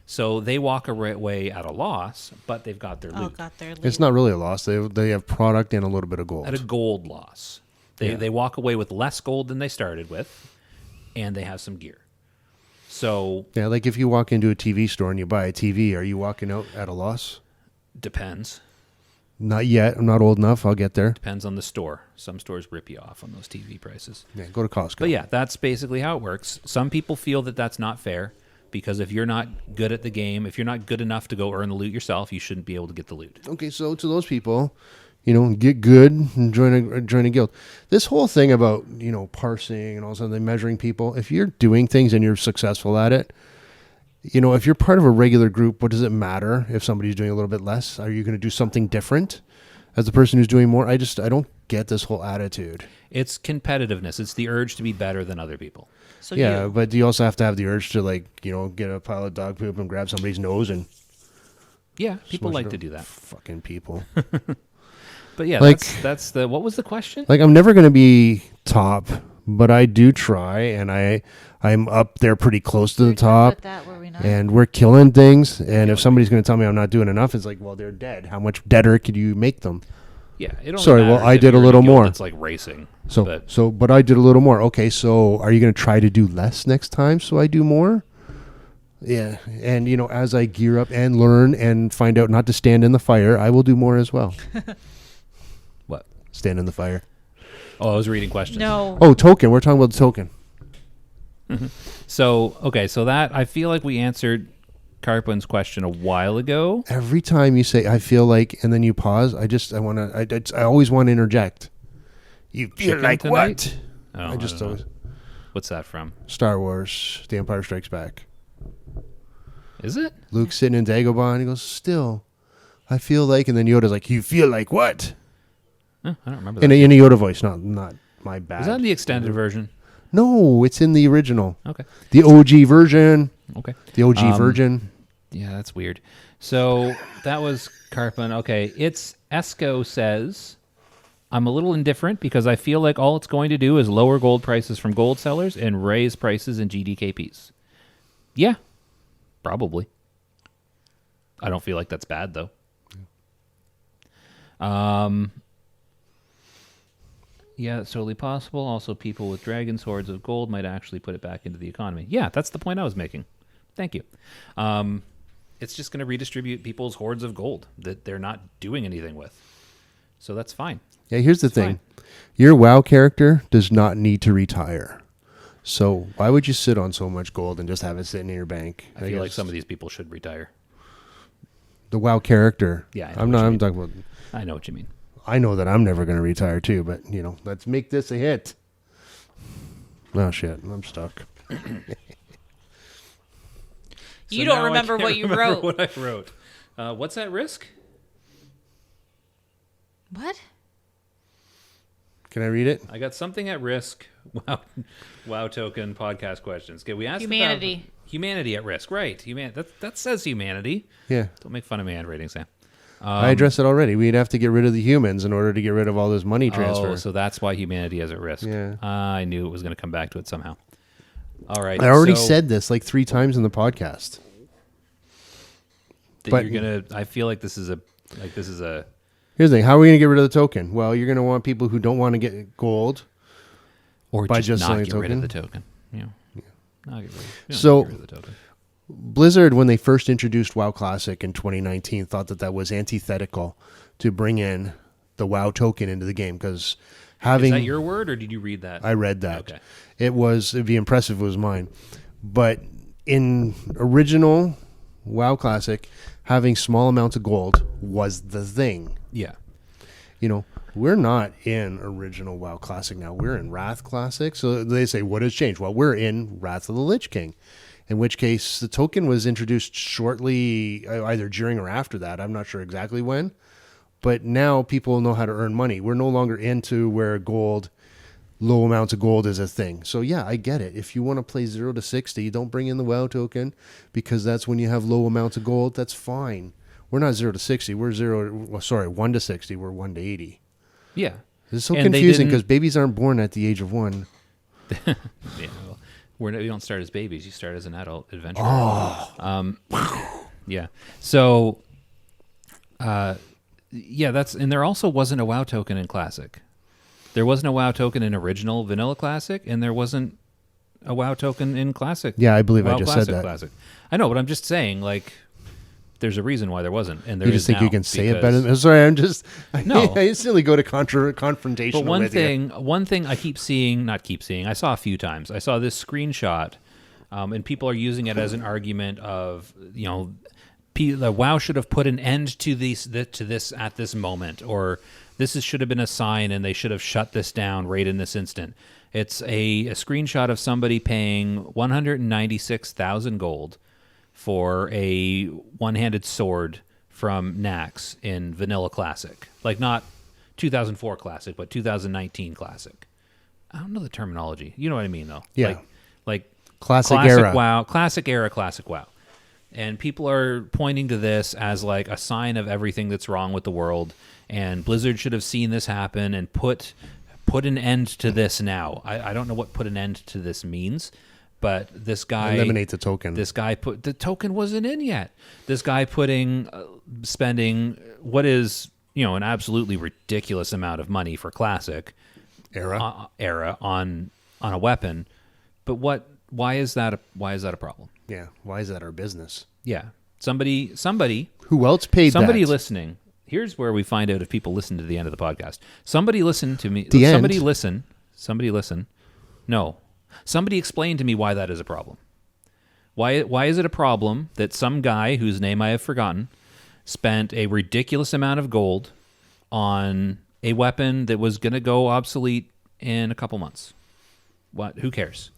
So they walk away at a loss, but they've got their Oh, loot got their loot. It's not really a loss. They have product and a little bit of gold. at a gold loss. They walk away with less gold than they started with, and they have some gear. So Yeah, like if you walk into a TV store and you buy a TV, are you walking out at a loss? depends. Not yet. I'm not old enough. I'll get there. Depends on the store. Some stores rip you off on those TV prices. Yeah, go to Costco. But yeah, that's basically how it works. Some people feel that that's not fair because if you're not good at the game, if you're not good enough to go earn the loot yourself, you shouldn't be able to get the loot. Okay, so to those people, get good and join a guild. This whole thing about parsing and all of a sudden measuring people. If you're doing things and you're successful at it, if you're part of a regular group, what does it matter if somebody's doing a little bit less? Are you going to do something different as the person who's doing more? I don't get this whole attitude. It's competitiveness. It's the urge to be better than other people. So Yeah, you. but do you also have to have the urge to get a pile of dog poop and grab somebody's nose and Yeah, people smush like it to up? do that. Fucking people. But yeah, Like- that's the what was the question? Like I'm never going to be top, but I do try, and I'm up there pretty close to the top. Put that where we not. And we're killing things. And if somebody's going to tell me I'm not doing enough, it's like, well, they're dead. How much deader could you make them? Yeah, it only Sorry, well, matters I if did a you're in little guild more. It's like racing. But I did a little more. Okay, so are you going to try to do less next time so I do more? Yeah. And, as I gear up and learn and find out not to stand in the fire, I will do more as well. What? Stand in the fire. Oh, I was reading questions. No. Oh, token. We're talking about the token. So, okay, so that I feel like we answered Carpin's question a while ago. Every time you say, I feel like, and then you pause, I always want to interject. You feel Chicken like tonight? what? Oh, I just don't know. always. What's that from? Star Wars, The Empire Strikes Back. Is it? Luke's sitting in Dagobah and he goes, still, I feel like, and then Yoda's like, you feel like what? I don't remember that. In a Yoda voice, not my bad. Is that in the extended version? No, it's in the original. Okay. The OG version. Okay. The OG virgin. Yeah, that's weird. So that was Carpin. Okay, it's Esco says, I'm a little indifferent because I feel like all it's going to do is lower gold prices from gold sellers and raise prices in GDKPs. Yeah, probably. I don't feel like that's bad, though. Yeah, that's totally possible. Also, people with dragon swords of gold might actually put it back into the economy. Yeah, that's the point I was making. Thank you. It's just going to redistribute people's hordes of gold that they're not doing anything with. So that's fine. Yeah, here's the thing. fine. Your WoW character does not need to retire. So why would you sit on so much gold and just have it sitting in your bank? I feel like some of these people should retire. The WoW character. Yeah, I know I'm what not. you I'm mean. talking about. I know what you mean. I know that I'm never going to retire too, but let's make this a hit. Oh shit, I'm stuck. You So don't now I remember can't what you remember wrote. What I wrote. What's at risk? What? Can I read it? I got something at risk. Wow token podcast questions. Okay, we asked Humanity. about humanity at risk, right? That says humanity. Yeah. Don't make fun of my handwriting, Sam. I addressed it already. We'd have to get rid of the humans in order to get rid of all this money transfer. Oh, so that's why humanity is at risk. Yeah. I knew it was going to come back to it somehow. All right. I already so said this like 3 times in the podcast. that but- you're gonna. I feel like this is a. Here's the thing. How are we going to get rid of the token? Well, you're going to want people who don't want to get gold. Or By just just not selling get a rid of token? the token. Yeah. Not get rid, So- get rid of the token. Blizzard, when they first introduced WoW Classic in 2019, thought that was antithetical to bring in the WoW token into the game because having... Is that your word, or did you read that? I read that. Okay. It'd be impressive if it was mine. But in original WoW Classic, having small amounts of gold was the thing. Yeah. We're not in original WoW Classic now. We're in Wrath Classic. So they say, what has changed? Well, we're in Wrath of the Lich King. In which case, the token was introduced shortly, either during or after that. I'm not sure exactly when. But now people know how to earn money. We're no longer into where low amounts of gold is a thing. So yeah, I get it. If you want to play 0 to 60, don't bring in the WoW token because that's when you have low amounts of gold. That's fine. We're not 0 to 60. We're 1 to 60. We're 1 to 80. Yeah. This is so And they confusing didn't- because babies aren't born at the age of 1. Yeah. Well, we don't start as babies. You start as an adult adventurer. Oh. Yeah. So, and there also wasn't a WoW token in Classic. There wasn't a WoW token in original Vanilla Classic, and there wasn't a WoW token in Classic. Yeah, I believe WoW I just Classic said that. Classic. I know, but I'm just saying, there's a reason why there wasn't, and there You is just think now, you can say it because- better? Sorry, I'm just... No. I instantly go to confrontational But one with you. thing I I saw a few times. I saw this screenshot, and people are using it as an argument of, the WoW should have put an end to this at this moment, or should have been a sign, and they should have shut this down right in this instant. It's a screenshot of somebody paying 196,000 gold for a one-handed sword from Nax in Vanilla Classic. Not 2004 Classic, but 2019 Classic. I don't know the terminology. You know what I mean, though. Yeah. Like Classic era. WoW, Classic WoW. And people are pointing to this as a sign of everything that's wrong with the world. And Blizzard should have seen this happen and put an end to this now. I don't know what put an end to this means. But this guy... Eliminate the token. This guy the token wasn't in yet. This guy spending what is, an absolutely ridiculous amount of money for Classic Era. era on a weapon. But why is that a problem? Yeah. Why is that our business? Yeah. Somebody Who else paid somebody that? listening. Here's where we find out if people listen to the end of the podcast. Somebody listen to me. The Somebody end? listen. Somebody listen. No. Somebody explain to me why that is a problem. Why is it a problem that some guy whose name I have forgotten spent a ridiculous amount of gold on a weapon that was going to go obsolete in a couple months? What? Who cares?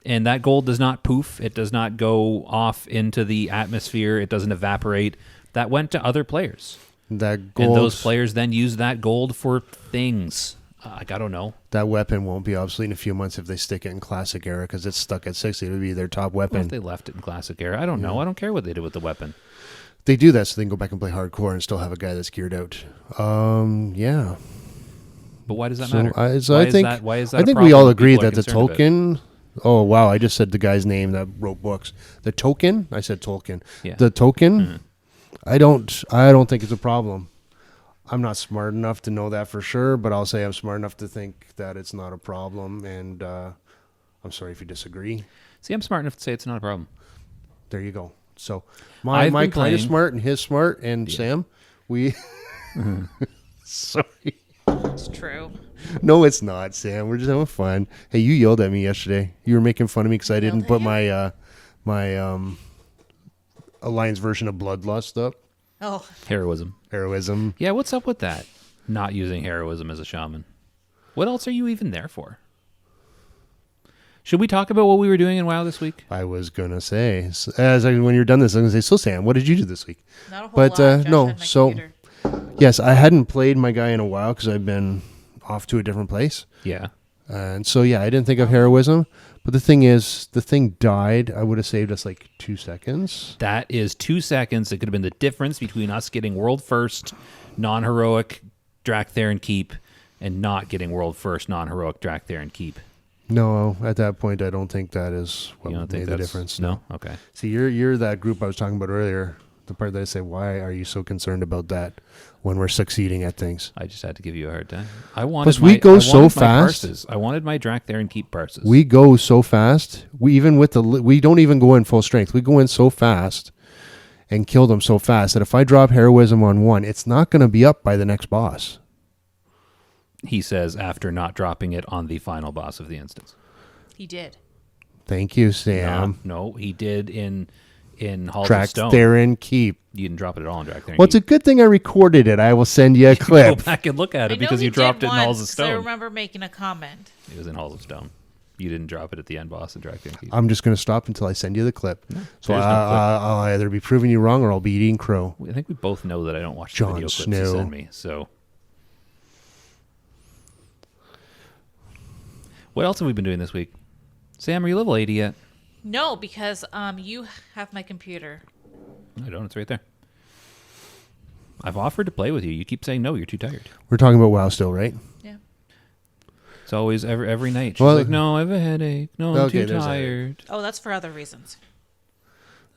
And that gold does not poof. It does not go off into the atmosphere. It doesn't evaporate. That went to other players. That gold. And those players then use that gold for things. I don't know. That weapon won't be obsolete in a few months if they stick it in Classic era because it's stuck at 60. It would be their top What weapon. if they left it in Classic era? I don't know. I don't care what they did with the weapon. They do that so they can go back and play hardcore and still have a guy that's geared out. Yeah. But why does that So matter? I Why think is that I a think we problem all that agree people are that the concerned about? token. Oh wow! I just said the guy's name that wrote books. The token. I said Tolkien. Yeah. The token. Mhm. I don't think it's a problem. I'm not smart enough to know that for sure, but I'll say I'm smart enough to think that it's not a problem. And I'm sorry if you disagree. See, I'm smart enough to say it's not a problem. There you go. So my I've been kind of playing- smart and his smart and Sam, we. Sorry. It's true. No, it's not, Sam. We're just having fun. Hey, you yelled at me yesterday. You were making fun of me because I didn't Yelled put at my a lion's version of bloodlust up. Oh, Heroism. Heroism. Yeah, what's up with that? Not using heroism as a shaman. What else are you even there for? Should we talk about what we were doing in WoW this week? I was gonna say, when you're done this, I'm gonna say, so Sam, what did you do this week? not a whole But, lot. Josh no, had my so- computer. Yes, I hadn't played my guy in a while because I've been off to a different place. Yeah. And so, yeah, I didn't think of heroism. But the thing is, the thing died. I would have saved us like 2 seconds. That is 2 seconds. It could have been the difference between us getting world first, non-heroic Drakthar Keep, and not getting world first, non-heroic Drakthar Keep. No, at that point, I don't think that is what You don't think made the that's difference. No? Okay. See, you're that group I was talking about earlier. The part that I say, why are you so concerned about that when we're succeeding at things? I just had to give you a hard time. I wanted Plus, we go so fast. Parses. I wanted my Drakthar Keep parses. We go so fast. We don't even go in full strength. We go in so fast and kill them so fast that if I drop heroism on one, it's not going to be up by the next boss. He says after not dropping it on the final boss of the instance. He did. Thank you, Sam. No, he did in Halls of Stone. Drakthar Keep. You didn't drop it at all in Drakthar Well, it's a Keep. good thing I recorded it. I will send you a Go clip. back and look at I it know because he you dropped did it in Halls of once, 'cause I Stone. remember making a comment. It was in Halls of Stone. You didn't drop it at the end boss in Drakthar Keep. I'm just going to stop until I send you the clip. So there's no clip. I'll either be proving you wrong or I'll be eating crow. I think we both know that I don't watch the Jon video clips Snow. you send me. So, what else have we been doing this week? Sam, are you level 80 yet? No, because you have my computer. I don't. It's right there. I've offered to play with you. You keep saying no. You're too tired. We're talking about WoW still, right? It's always every night. She's Well- like, no, I have a headache. No, I'm Okay, too there's a tired. Oh, that's for other reasons.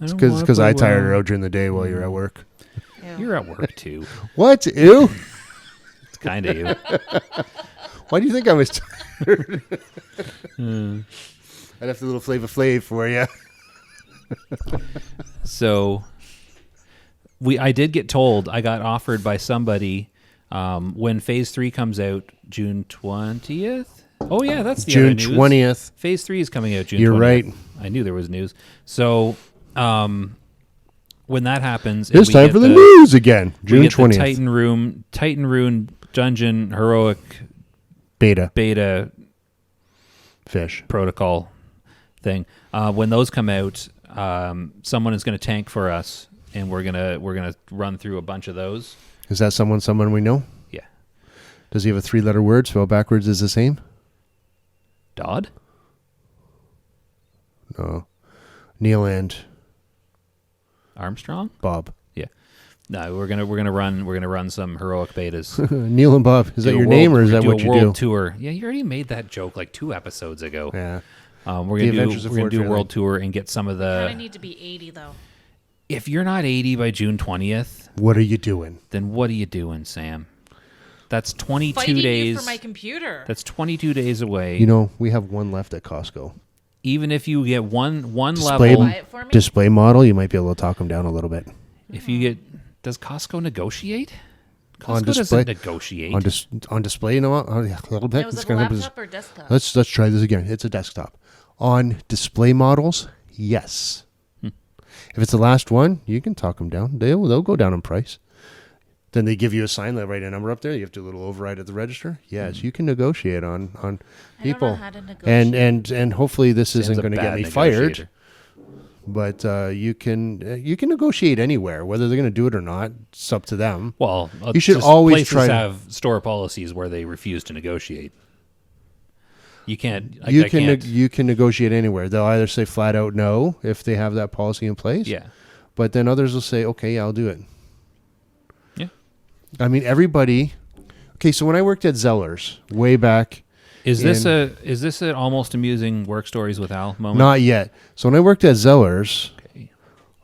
It's because I tired her out during the day while you're at work. Ew. You're at work too. What? Ew? It's kind of you. Why do you think I was tired? I'd have the little Flavor Flav for you. So I did get told, I got offered by somebody when Phase 3 comes out June 20th. Oh yeah, that's the other June news. 20th. Phase 3 is coming out June 20th. You're right. I knew there was news. So when that happens, It's we time get for the news again. we June get the 20th. Titan Rune Dungeon Heroic Beta. Fish Protocol thing. When those come out, someone is going to tank for us, and we're gonna run through a bunch of those. Is that someone we know? Yeah. Does he have a 3-letter word? Spelled backwards is the same? Dodd? No. Neil and Armstrong? Bob. Yeah. No, we're gonna run some heroic betas. Neil and Bob. Is that Do a your world- name or is that do what a you world do? tour? Yeah, you already made that joke like 2 episodes ago. Yeah. We're The gonna Adventures of do a Ford Fairlane. world tour and get some of I the. need to be 80 though. If you're not 80 by June 20th, What are you doing? then what are you doing, Sam? That's 22 Fighting days. you for my computer. That's 22 days away. You know, we have one left at Costco. Even if you get one Display, level, Buy it for me? display model, you might be able to talk them down a little bit. if you get, does Costco negotiate? Costco On display- doesn't negotiate. On display, you know what? Oh, yeah, a little bit. Now, is It's it a gonna be- laptop or desktop? Let's try this again. It's a desktop. On display models, yes. If it's the last one, you can talk them down. They'll go down in price. Then they give you a sign that write a number up there. You have to do a little override at the register. Yes, you can negotiate on I don't people. know how to negotiate. And hopefully this Sam's isn't a going to get bad me fired. negotiator. But you can negotiate anywhere. Whether they're going to do it or not, it's up to them. Well, You should just always places try to- have store policies where they refuse to negotiate. You can't. You I can can't. you can negotiate anywhere. They'll either say flat out no if they have that policy in place. Yeah. But then others will say, okay, yeah, I'll do it. Yeah. I mean, everybody. Okay, so when I worked at Zeller's way back, Is this an almost amusing work stories with Al moment? not yet. So when I worked at Zeller's, Okay.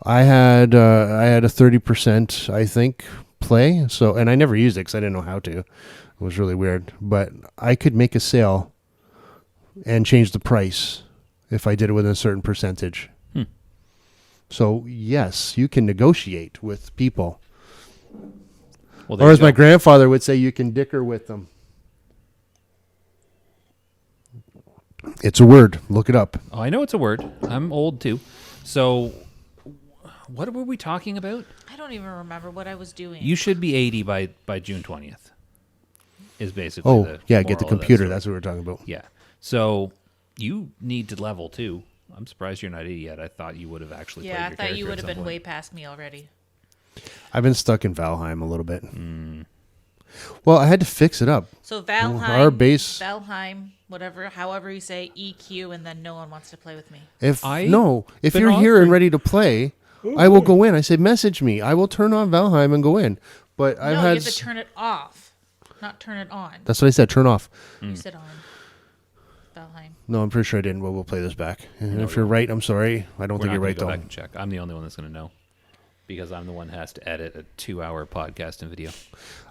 I had a 30%, I think, play. So and I never used it because I didn't know how to. It was really weird. But I could make a sale and change the price if I did it within a certain percentage. So yes, you can negotiate with people. Well, there Or you as my go. grandfather would say, you can dicker with them. It's a word. Look it up. Oh, I know it's a word. I'm old too. So What were we talking about? I don't even remember what I was doing. You should be 80 by June 20th. Is basically Oh, the yeah, get the moral of that computer. story. That's what we're talking about. Yeah. So you need to level too. I'm surprised you're not 80 yet. I thought you would have actually played yeah, I your thought you character would at have some been way point. past me already. I've been stuck in Valheim a little bit. Well, I had to fix it up. So Valheim, Our base- Valheim, whatever, however you say, EQ, and then no one wants to play with me. If I've if been you're here and offering- ready to play, I will go in. I say message me. I will turn on Valheim and go in. But I've no, had you have to turn it off, not turn it on. that's what I said. Turn off. You said on. Valheim. No, I'm pretty sure I didn't. Well, we'll play this back. And No, if you're right, I'm sorry. I don't We're think not you're gonna right go though. back and check. I'm the only one that's going to know because I'm the one who has to edit a 2-hour podcast and video.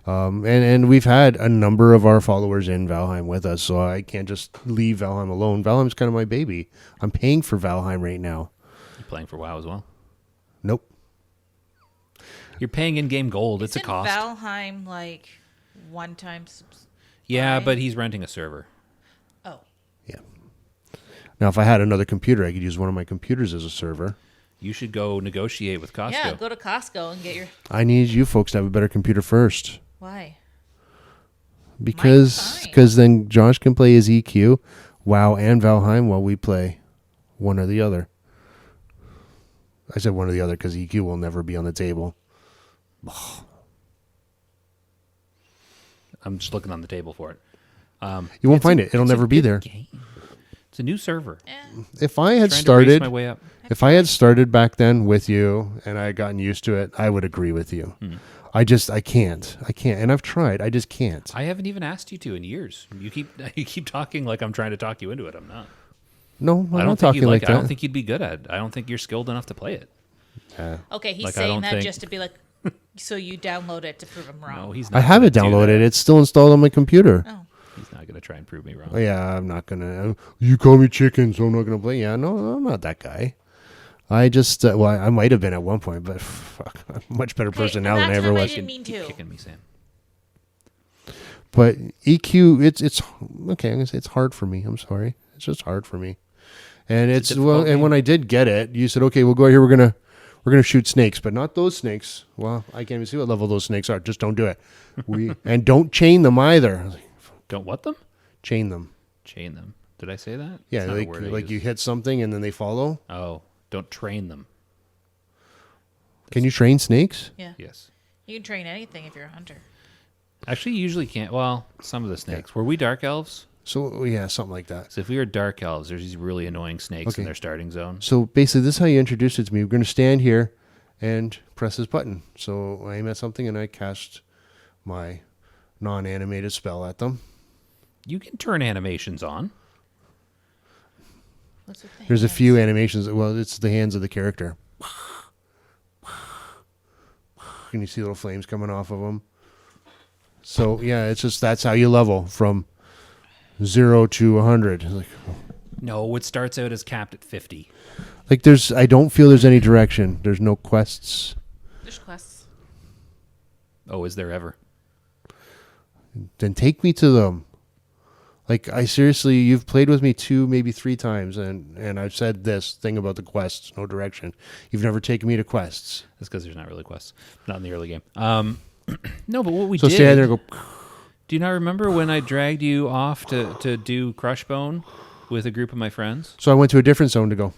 And we've had a number of our followers in Valheim with us, so I can't just leave Valheim alone. Valheim's kind of my baby. I'm paying for Valheim right now. You're playing for WoW as well. Nope. You're paying in-game gold. It's a Isn't cost. Valheim like one-time? Yeah, Fine. but he's renting a server. Oh, Yeah. Now, if I had another computer, I could use one of my computers as a server. You should go negotiate with Costco. yeah. Go to Costco and get your. I need you folks to have a better computer first. Why? Because fine. then Josh can play his EQ, WoW, and Valheim while we play one or the other. I said one or the other because EQ will never be on the table. I'm just looking on the table for it. You won't find it. It'll It's a never be good there. game. It's a new server. If I had Trying to race started, my way up. if I had started back then with you and I had gotten used to it, I would agree with you. I can't, and I've tried. I just can't. I haven't even asked you to in years. You keep talking like I'm trying to talk you into it. I'm not. No, I'm I don't not think talking you like it. that. I don't think you'd be good at it. I don't think you're skilled enough to play it. Okay, he's Like, I saying don't that think- just to be like, so you download it to prove him wrong. No, he's not. I have it gonna do downloaded. that. It's still installed on my computer. Oh, He's not going to try and prove me wrong. Oh, yeah, I'm not gonna. You call me chicken, so I'm not gonna play. Yeah, no, I'm not that guy. I just, well, I might have been at one point, but fuck, I'm a much better person now than I ever I was. didn't mean Keep to. kicking me, Sam. But EQ, it's okay. I'm gonna say it's hard for me. I'm sorry, it's just hard for me. And It's a it's difficult well, and game. when I did get it, you said, okay, we'll go out here. We're gonna shoot snakes, but not those snakes. Well, I can't even see what level those snakes are. Just don't do it. And don't chain them either. I was like, Don't what them? chain them. Chain them. Did I say that? Yeah, That's not a like word I like use. you hit something and then they follow. Oh, don't train them. Can you train snakes? Yeah. Yes. You can train anything if you're a hunter. Actually, you usually can't. Well, some of the snakes. Were we dark elves? So yeah, something like that. So if we were dark elves, there's these really annoying snakes Okay. in their starting zone. So basically, this is how you introduced it to me. We're going to stand here and press this button. So I aim at something and I cast my non-animated spell at them. You can turn animations on. What's with the There's a hands? few animations. Well, it's the hands of the character. Can you see little flames coming off of them? So yeah, it's just that's how you level from 0 to 100. No, it starts out as capped at 50. Like there's, I don't feel there's any direction. There's no quests. There's quests. Oh, is there ever? Then take me to them. Like I seriously, you've played with me 2, maybe 3 times, and I've said this thing about the quests, no direction. You've never taken me to quests. That's because there's not really quests. Not in the early game. No, but what we So did... stand there and go. Do you not remember when I dragged you off to do Crushbone with a group of my friends? So I went to a different zone to go.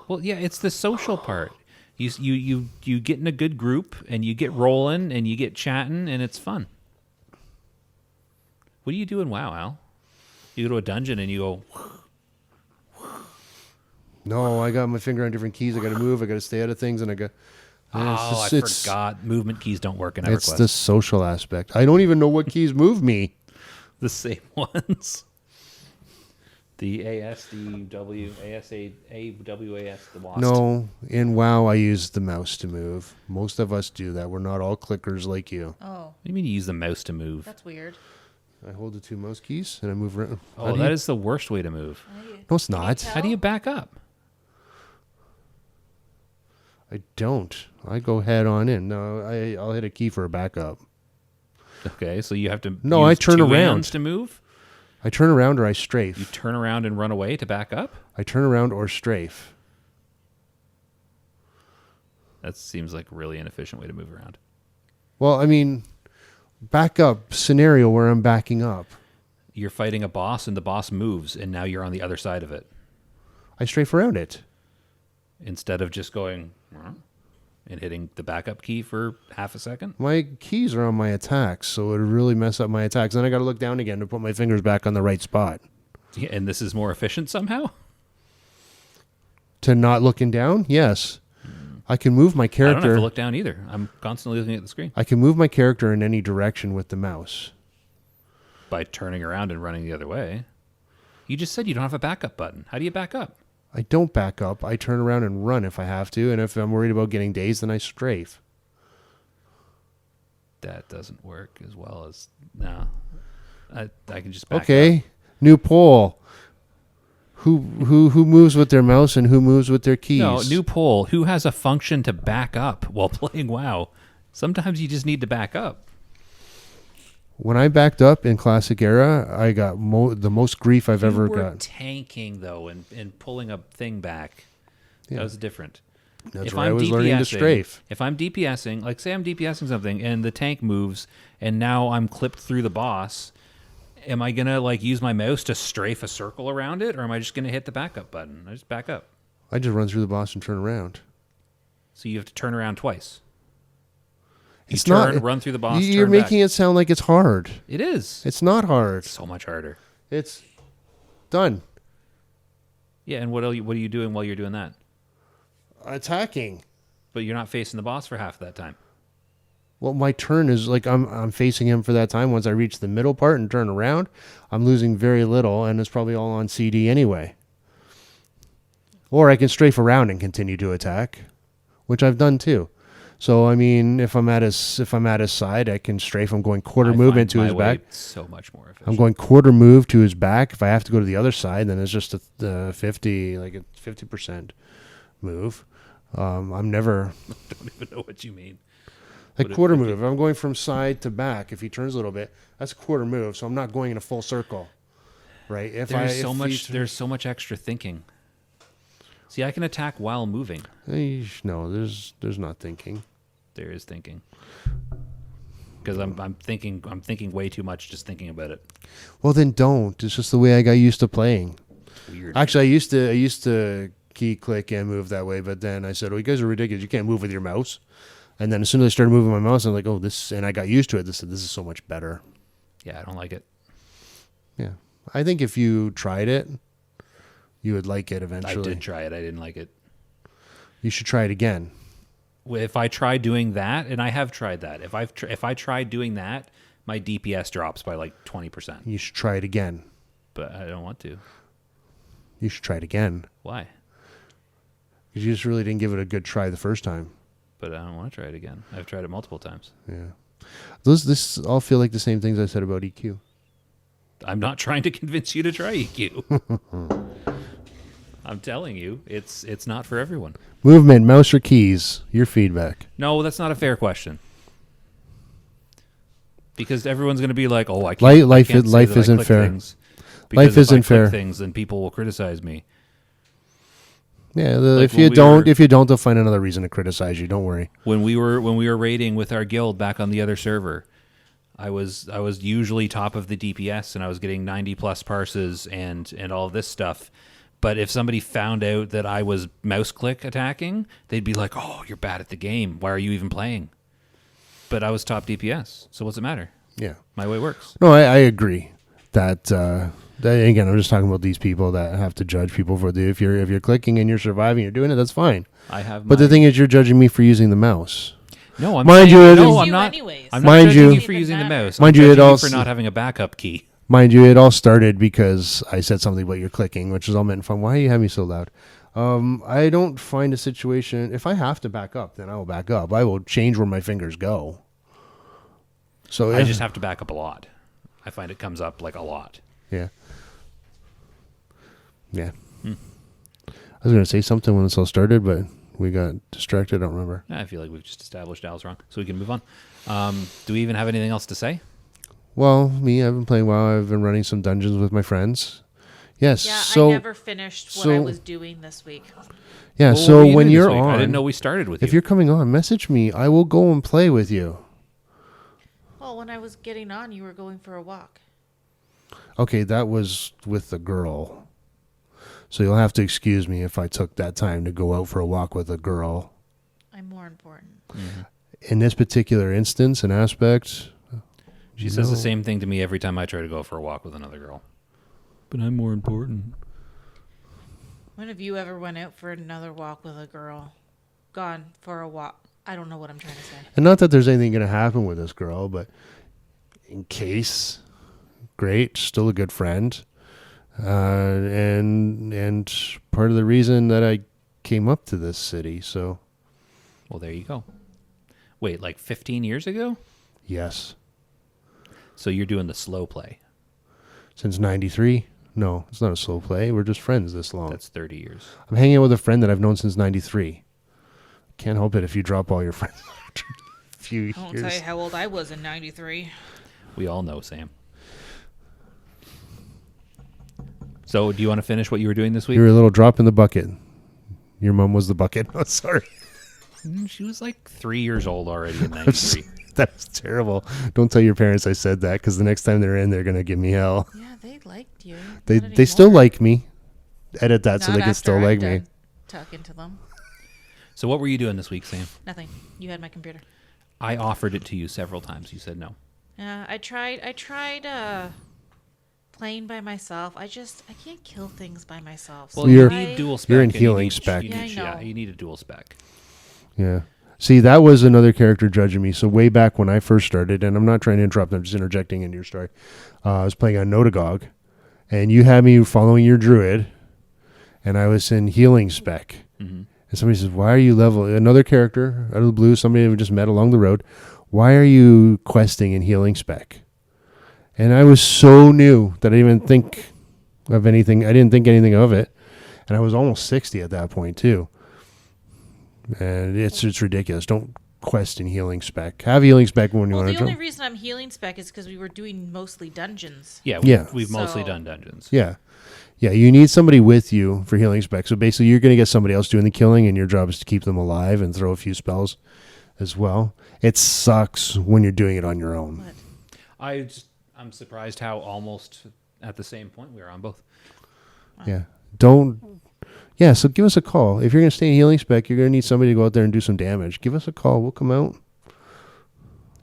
Well, yeah, it's the social part. You get in a good group and you get rolling and you get chatting and it's fun. What do you do in WoW, Al? You go to a dungeon and you go, No, I got my finger on different keys. I got to move. I got to stay out of things, and I got. oh, I forgot. Movement keys don't work in It's EverQuest. the social aspect. I don't even know what keys move me. The same ones. The AS, the W, ASA, AWAS, the WASD. No, in WoW, I use the mouse to move. Most of us do that. We're not all clickers like you. Oh, What do you mean you use the mouse to move? that's weird. I hold the 2 mouse keys and I move around. Oh, that is the worst way to move. No, it's not. tell? How do you back up? I don't. I go head on in. No, I'll hit a key for a backup. Okay, so you have to No, I use turn 2 around. hands to move? I turn around or I strafe. You turn around and run away to back up? I turn around or strafe. That seems like a really inefficient way to move around. Well, I mean, backup scenario where I'm backing up. You're fighting a boss and the boss moves and now you're on the other side of it. I strafe around it. Instead of just going and hitting the backup key for half a second. My keys are on my attacks, so it would really mess up my attacks. Then I got to look down again to put my fingers back on the right spot. Yeah, and this is more efficient somehow? To not looking down? Yes. I can move my I don't have character. to look down either. I'm constantly looking at the screen. I can move my character in any direction with the mouse. By turning around and running the other way. You just said you don't have a backup button. How do you back up? I don't back up. I turn around and run if I have to, and if I'm worried about getting dazed, then I strafe. That doesn't work as well as... No. I can just back up. Okay, new poll. Who moves with their mouse and who moves with their keys? No, new poll. Who has a function to back up while playing WoW? Sometimes you just need to back up. When I backed up in Classic Era, I got the most grief I've ever You were got. tanking, though, and pulling a thing back. Yeah. That was different. That's If where I I'm was learning to DPSing strafe. If I'm DPSing, like say I'm DPSing something and the tank moves and now I'm clipped through the boss, am I going to like use my mouse to strafe a circle around it or am I just going to hit the backup button? I just back up. I just run through the boss and turn around. So you have to turn around twice. You It's not. run through the boss. You're turn making back. it sound like it's hard. It is. It's not hard. So much harder. It's done. Yeah, and what are you doing while you're doing that? Attacking. But you're not facing the boss for half of that time. Well, my turn is like I'm facing him for that time. Once I reach the middle part and turn around, I'm losing very little, and it's probably all on CD anyway. Or I can strafe around and continue to attack, which I've done too. So I mean, if I'm at his side, I can strafe. I'm going quarter I move find into my his way back. so much more efficient. I'm going quarter move to his back. If I have to go to the other side, then it's just a 50% move. I'm never I don't even know what you mean. like But quarter move. If I'm going from side to back, if he turns a little bit, that's a quarter move. So I'm not going in a full circle, right? There's so much extra thinking. See, I can attack while moving. No, there's not thinking. There is thinking. Because I'm thinking way too much just thinking about it. Well, then don't. It's just the way I got used to playing. It's weird. Actually, I used to key click and move that way, but then I said, "Oh, you guys are ridiculous. You can't move with your mouse." And then as soon as I started moving my mouse, I'm like, "Oh, this," and I got used to it. This is so much better. Yeah, I don't like it. Yeah, I think if you tried it, you would like it eventually. I did try it. I didn't like it. You should try it again. If I try doing that, and I have tried that, if I try doing that, my DPS drops by like 20%. You should try it again. But I don't want to. You should try it again. Why? Because you just really didn't give it a good try the first time. But I don't want to try it again. I've tried it multiple times. Yeah. This all feel like the same things I said about EQ. I'm not trying to convince you to try EQ. I'm telling you, it's not for everyone. Movement, mouse or keys? Your feedback. No, that's not a fair question. Because everyone's going to be like, "Oh, I can't." Life I can't say life that I isn't click fair. things, because Life isn't if I click fair. things, then people will criticize me. Yeah, Like if you when don't, they'll find another reason to criticize you. Don't worry. When we were raiding with our guild back on the other server, I was usually top of the DPS, and I was getting 90 plus parses and all this stuff. But if somebody found out that I was mouse click attacking, they'd be like, "Oh, you're bad at the game. Why are you even playing?" But I was top DPS, so what's it matter? Yeah. My way works. No, I agree. That again, I'm just talking about these people that have to judge people for if you're clicking and you're surviving, you're doing it. That's fine. I have. But the thing is, you're judging me for using the mouse. no, I'm Mind saying, you, no, it's I'm you not. anyways. I'm Mind not judging you- you for using the mouse. Mind I'm you, it judging you also- for not having a backup key. Mind you, it all started because I said something about your clicking, which is all meant fun. Why do you have me so loud? I don't find a situation. If I have to back up, then I will back up. I will change where my fingers go. So I just have to back up a lot. I find it comes up like a lot. yeah. I was going to say something when this all started, but we got distracted. I don't remember. I feel like we've just established Al's wrong, so we can move on. Do we even have anything else to say? Well, I've been playing WoW. I've been running some dungeons with my friends. Yes. Yeah, So I never finished what I was doing this week. yeah. Well, So what were you when doing this you're week? on, I didn't know we started with if you. you're coming on, message me. I will go and play with you. Well, when I was getting on, you were going for a walk. Okay, that was with the girl. So you'll have to excuse me if I took that time to go out for a walk with a girl. I'm more important. In this particular instance and aspect, She says the same thing to me every time I try to go for a walk with another girl. But I'm more important. When have you ever went out for another walk with a girl? Gone for a walk. I don't know what I'm trying to say. And not that there's anything going to happen with this girl, but in case, great, still a good friend. And part of the reason that I came up to this city. So, Well, there you go. Wait, like 15 years ago? yes, So you're doing the slow play. since 93. No, it's not a slow play. We're just friends this long. That's 30 years. I'm hanging out with a friend that I've known since 93. Can't help it if you drop all your friends after a few I won't years. tell you how old I was in 93. We all know Sam. So do you want to finish what you were doing this week? You're a little drop in the bucket. Your mom was the bucket. Oh, sorry. She was like 3 years old already in 93. That's terrible. Don't tell your parents I said that because the next time they're in, they're going to give me hell. Yeah, they liked you. They still like me. Edit that so they can still like me. Talk into them. So what were you doing this week, Sam? Nothing. You had my computer. I offered it to you several times. You said no. I tried playing by myself. I can't kill things by myself. Well, You're- you need dual spec. you're in and you healing need- spec. you Yeah, need- I know. you need a dual spec. Yeah. See, that was another character judging me. So way back when I first started, and I'm not trying to interrupt, I'm just interjecting into your story. I was playing on Notagog, and you had me following your druid, and I was in healing spec. Mm-hmm. And somebody says, why are you level? Another character out of the blue, somebody we just met along the road. Why are you questing in healing spec? And I was so new that I didn't even think of anything. I didn't think anything of it. And I was almost 60 at that point too. And it's ridiculous. Don't question healing spec. Have healing spec when you Well, want the to only jump. reason I'm healing spec is because we were doing mostly dungeons. Yeah, Yeah. we've mostly So- done dungeons. Yeah. Yeah, you need somebody with you for healing spec. So basically you're going to get somebody else doing the killing and your job is to keep them alive and throw a few spells as well. It sucks when you're doing it on your own. But I'm surprised how almost at the same point we were on both. Yeah. So give us a call. If you're going to stay in healing spec, you're going to need somebody to go out there and do some damage. Give us a call. We'll come out.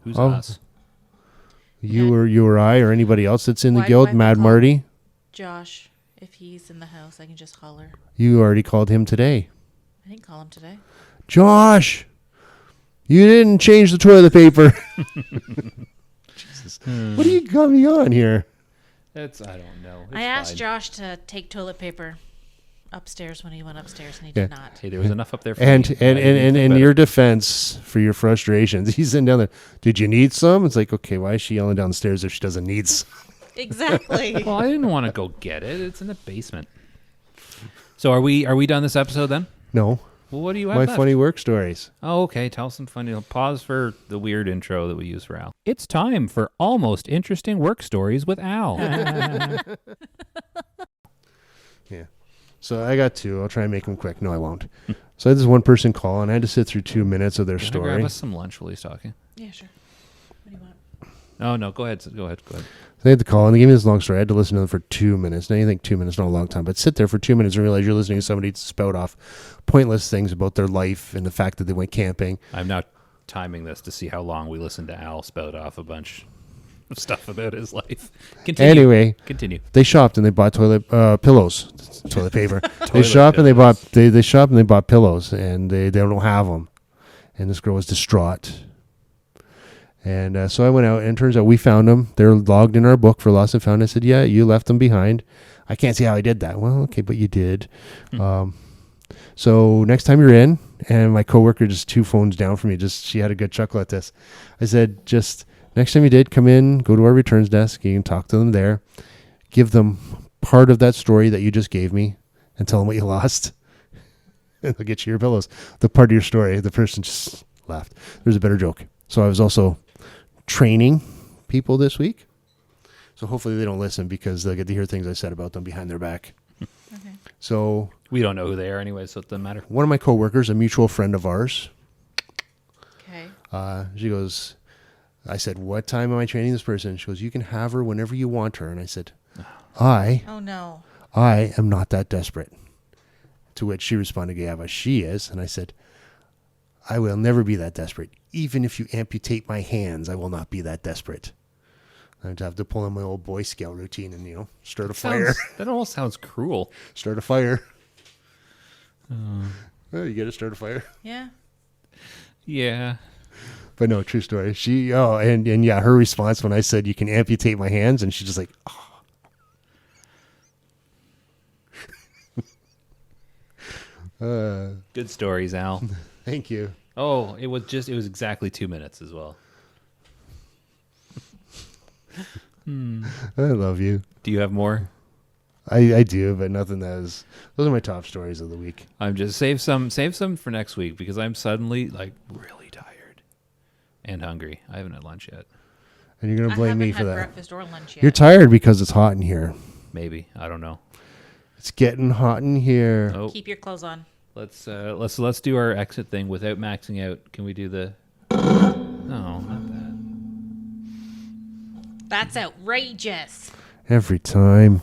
Who's Oh. us? You or I or anybody else that's in the Why do I guild. have to Mad call? Marty. Josh, if he's in the house, I can just holler. You already called him today. I didn't call him today. Josh, you didn't change the toilet paper. Jesus. What do you got me on here? I don't know. I asked fine. Josh to take toilet paper upstairs when he went upstairs, and he Yeah. did not. Hey, there was enough up there for And me. and I didn't and think in better. your defense for your frustrations, he's sitting down there. Did you need some? It's like, okay, why is she yelling downstairs if she doesn't need some? Exactly. Well, I didn't want to go get it. It's in the basement. So are we done this episode then? No, Well, what do you have my left? funny work stories. Oh, okay. Tell some funny. Pause for the weird intro that we use for Al. It's time for almost interesting work stories with Al. Yeah. So I got two. I'll try and make them quick. No, I won't. So I had this one person call, and I had to sit through 2 minutes of their Can I story. grab us some lunch while he's talking? Yeah, sure. What do you want? Oh no, go ahead. Go ahead. They had to call, and they gave me this long story. I had to listen to them for 2 minutes. Now you think 2 minutes is not a long time, but sit there for 2 minutes and realize you're listening to somebody spout off pointless things about their life and the fact that they went camping. I'm now timing this to see how long we listened to Al spout off a bunch of stuff about his life. Continue. Anyway, Continue. they shopped and they bought toilet pillows, toilet paper. they Toilet shop and they pillows. bought they shop and they bought pillows, and they don't have them. And this girl was distraught. And so I went out, and it turns out we found them. They're logged in our book for lost and found. I said, "Yeah, you left them behind." I can't see how I did that. Well, okay, but you did. So next time you're in, and my coworker just 2 phones down from me, she had a good chuckle at this. I said, just next time you did, come in, go to our returns desk. You can talk to them there. Give them part of that story that you just gave me, and tell them what you lost. And they'll get you your pillows. The part of your story, the person just laughed. There's a better joke. So I was also training people this week. So hopefully they don't listen because they'll get to hear things I said about them behind their back. Okay. So We don't know who they are anyway, so it doesn't matter. one of my coworkers, a mutual friend of ours, Okay. she goes, I said, what time am I training this person? She goes, you can have her whenever you want her. And I said, I Oh no. am not that desperate. To which she responded, yeah, but she is. And I said, I will never be that desperate. Even if you amputate my hands, I will not be that desperate. I'd have to pull in my old Boy Scout routine and, start a fire. That almost sounds cruel. Start a fire. Oh, you got to start a fire. Yeah. Yeah. But no, true story. And yeah, her response when I said you can amputate my hands, and she's just like, oh. Good stories, Al. Thank you. Oh, it was exactly 2 minutes as well. I love you. Do you have more? I do, but nothing those are my top stories of the week. I'm just save some for next week because I'm suddenly like really tired and hungry. I haven't had lunch yet. And you're gonna blame me for I that. haven't had breakfast or lunch yet. You're tired because it's hot in here. Maybe, I don't know. It's getting hot in here. Oh, Keep your clothes on. let's do our exit thing without maxing out. Can we do the? No, not that. That's outrageous. Every time.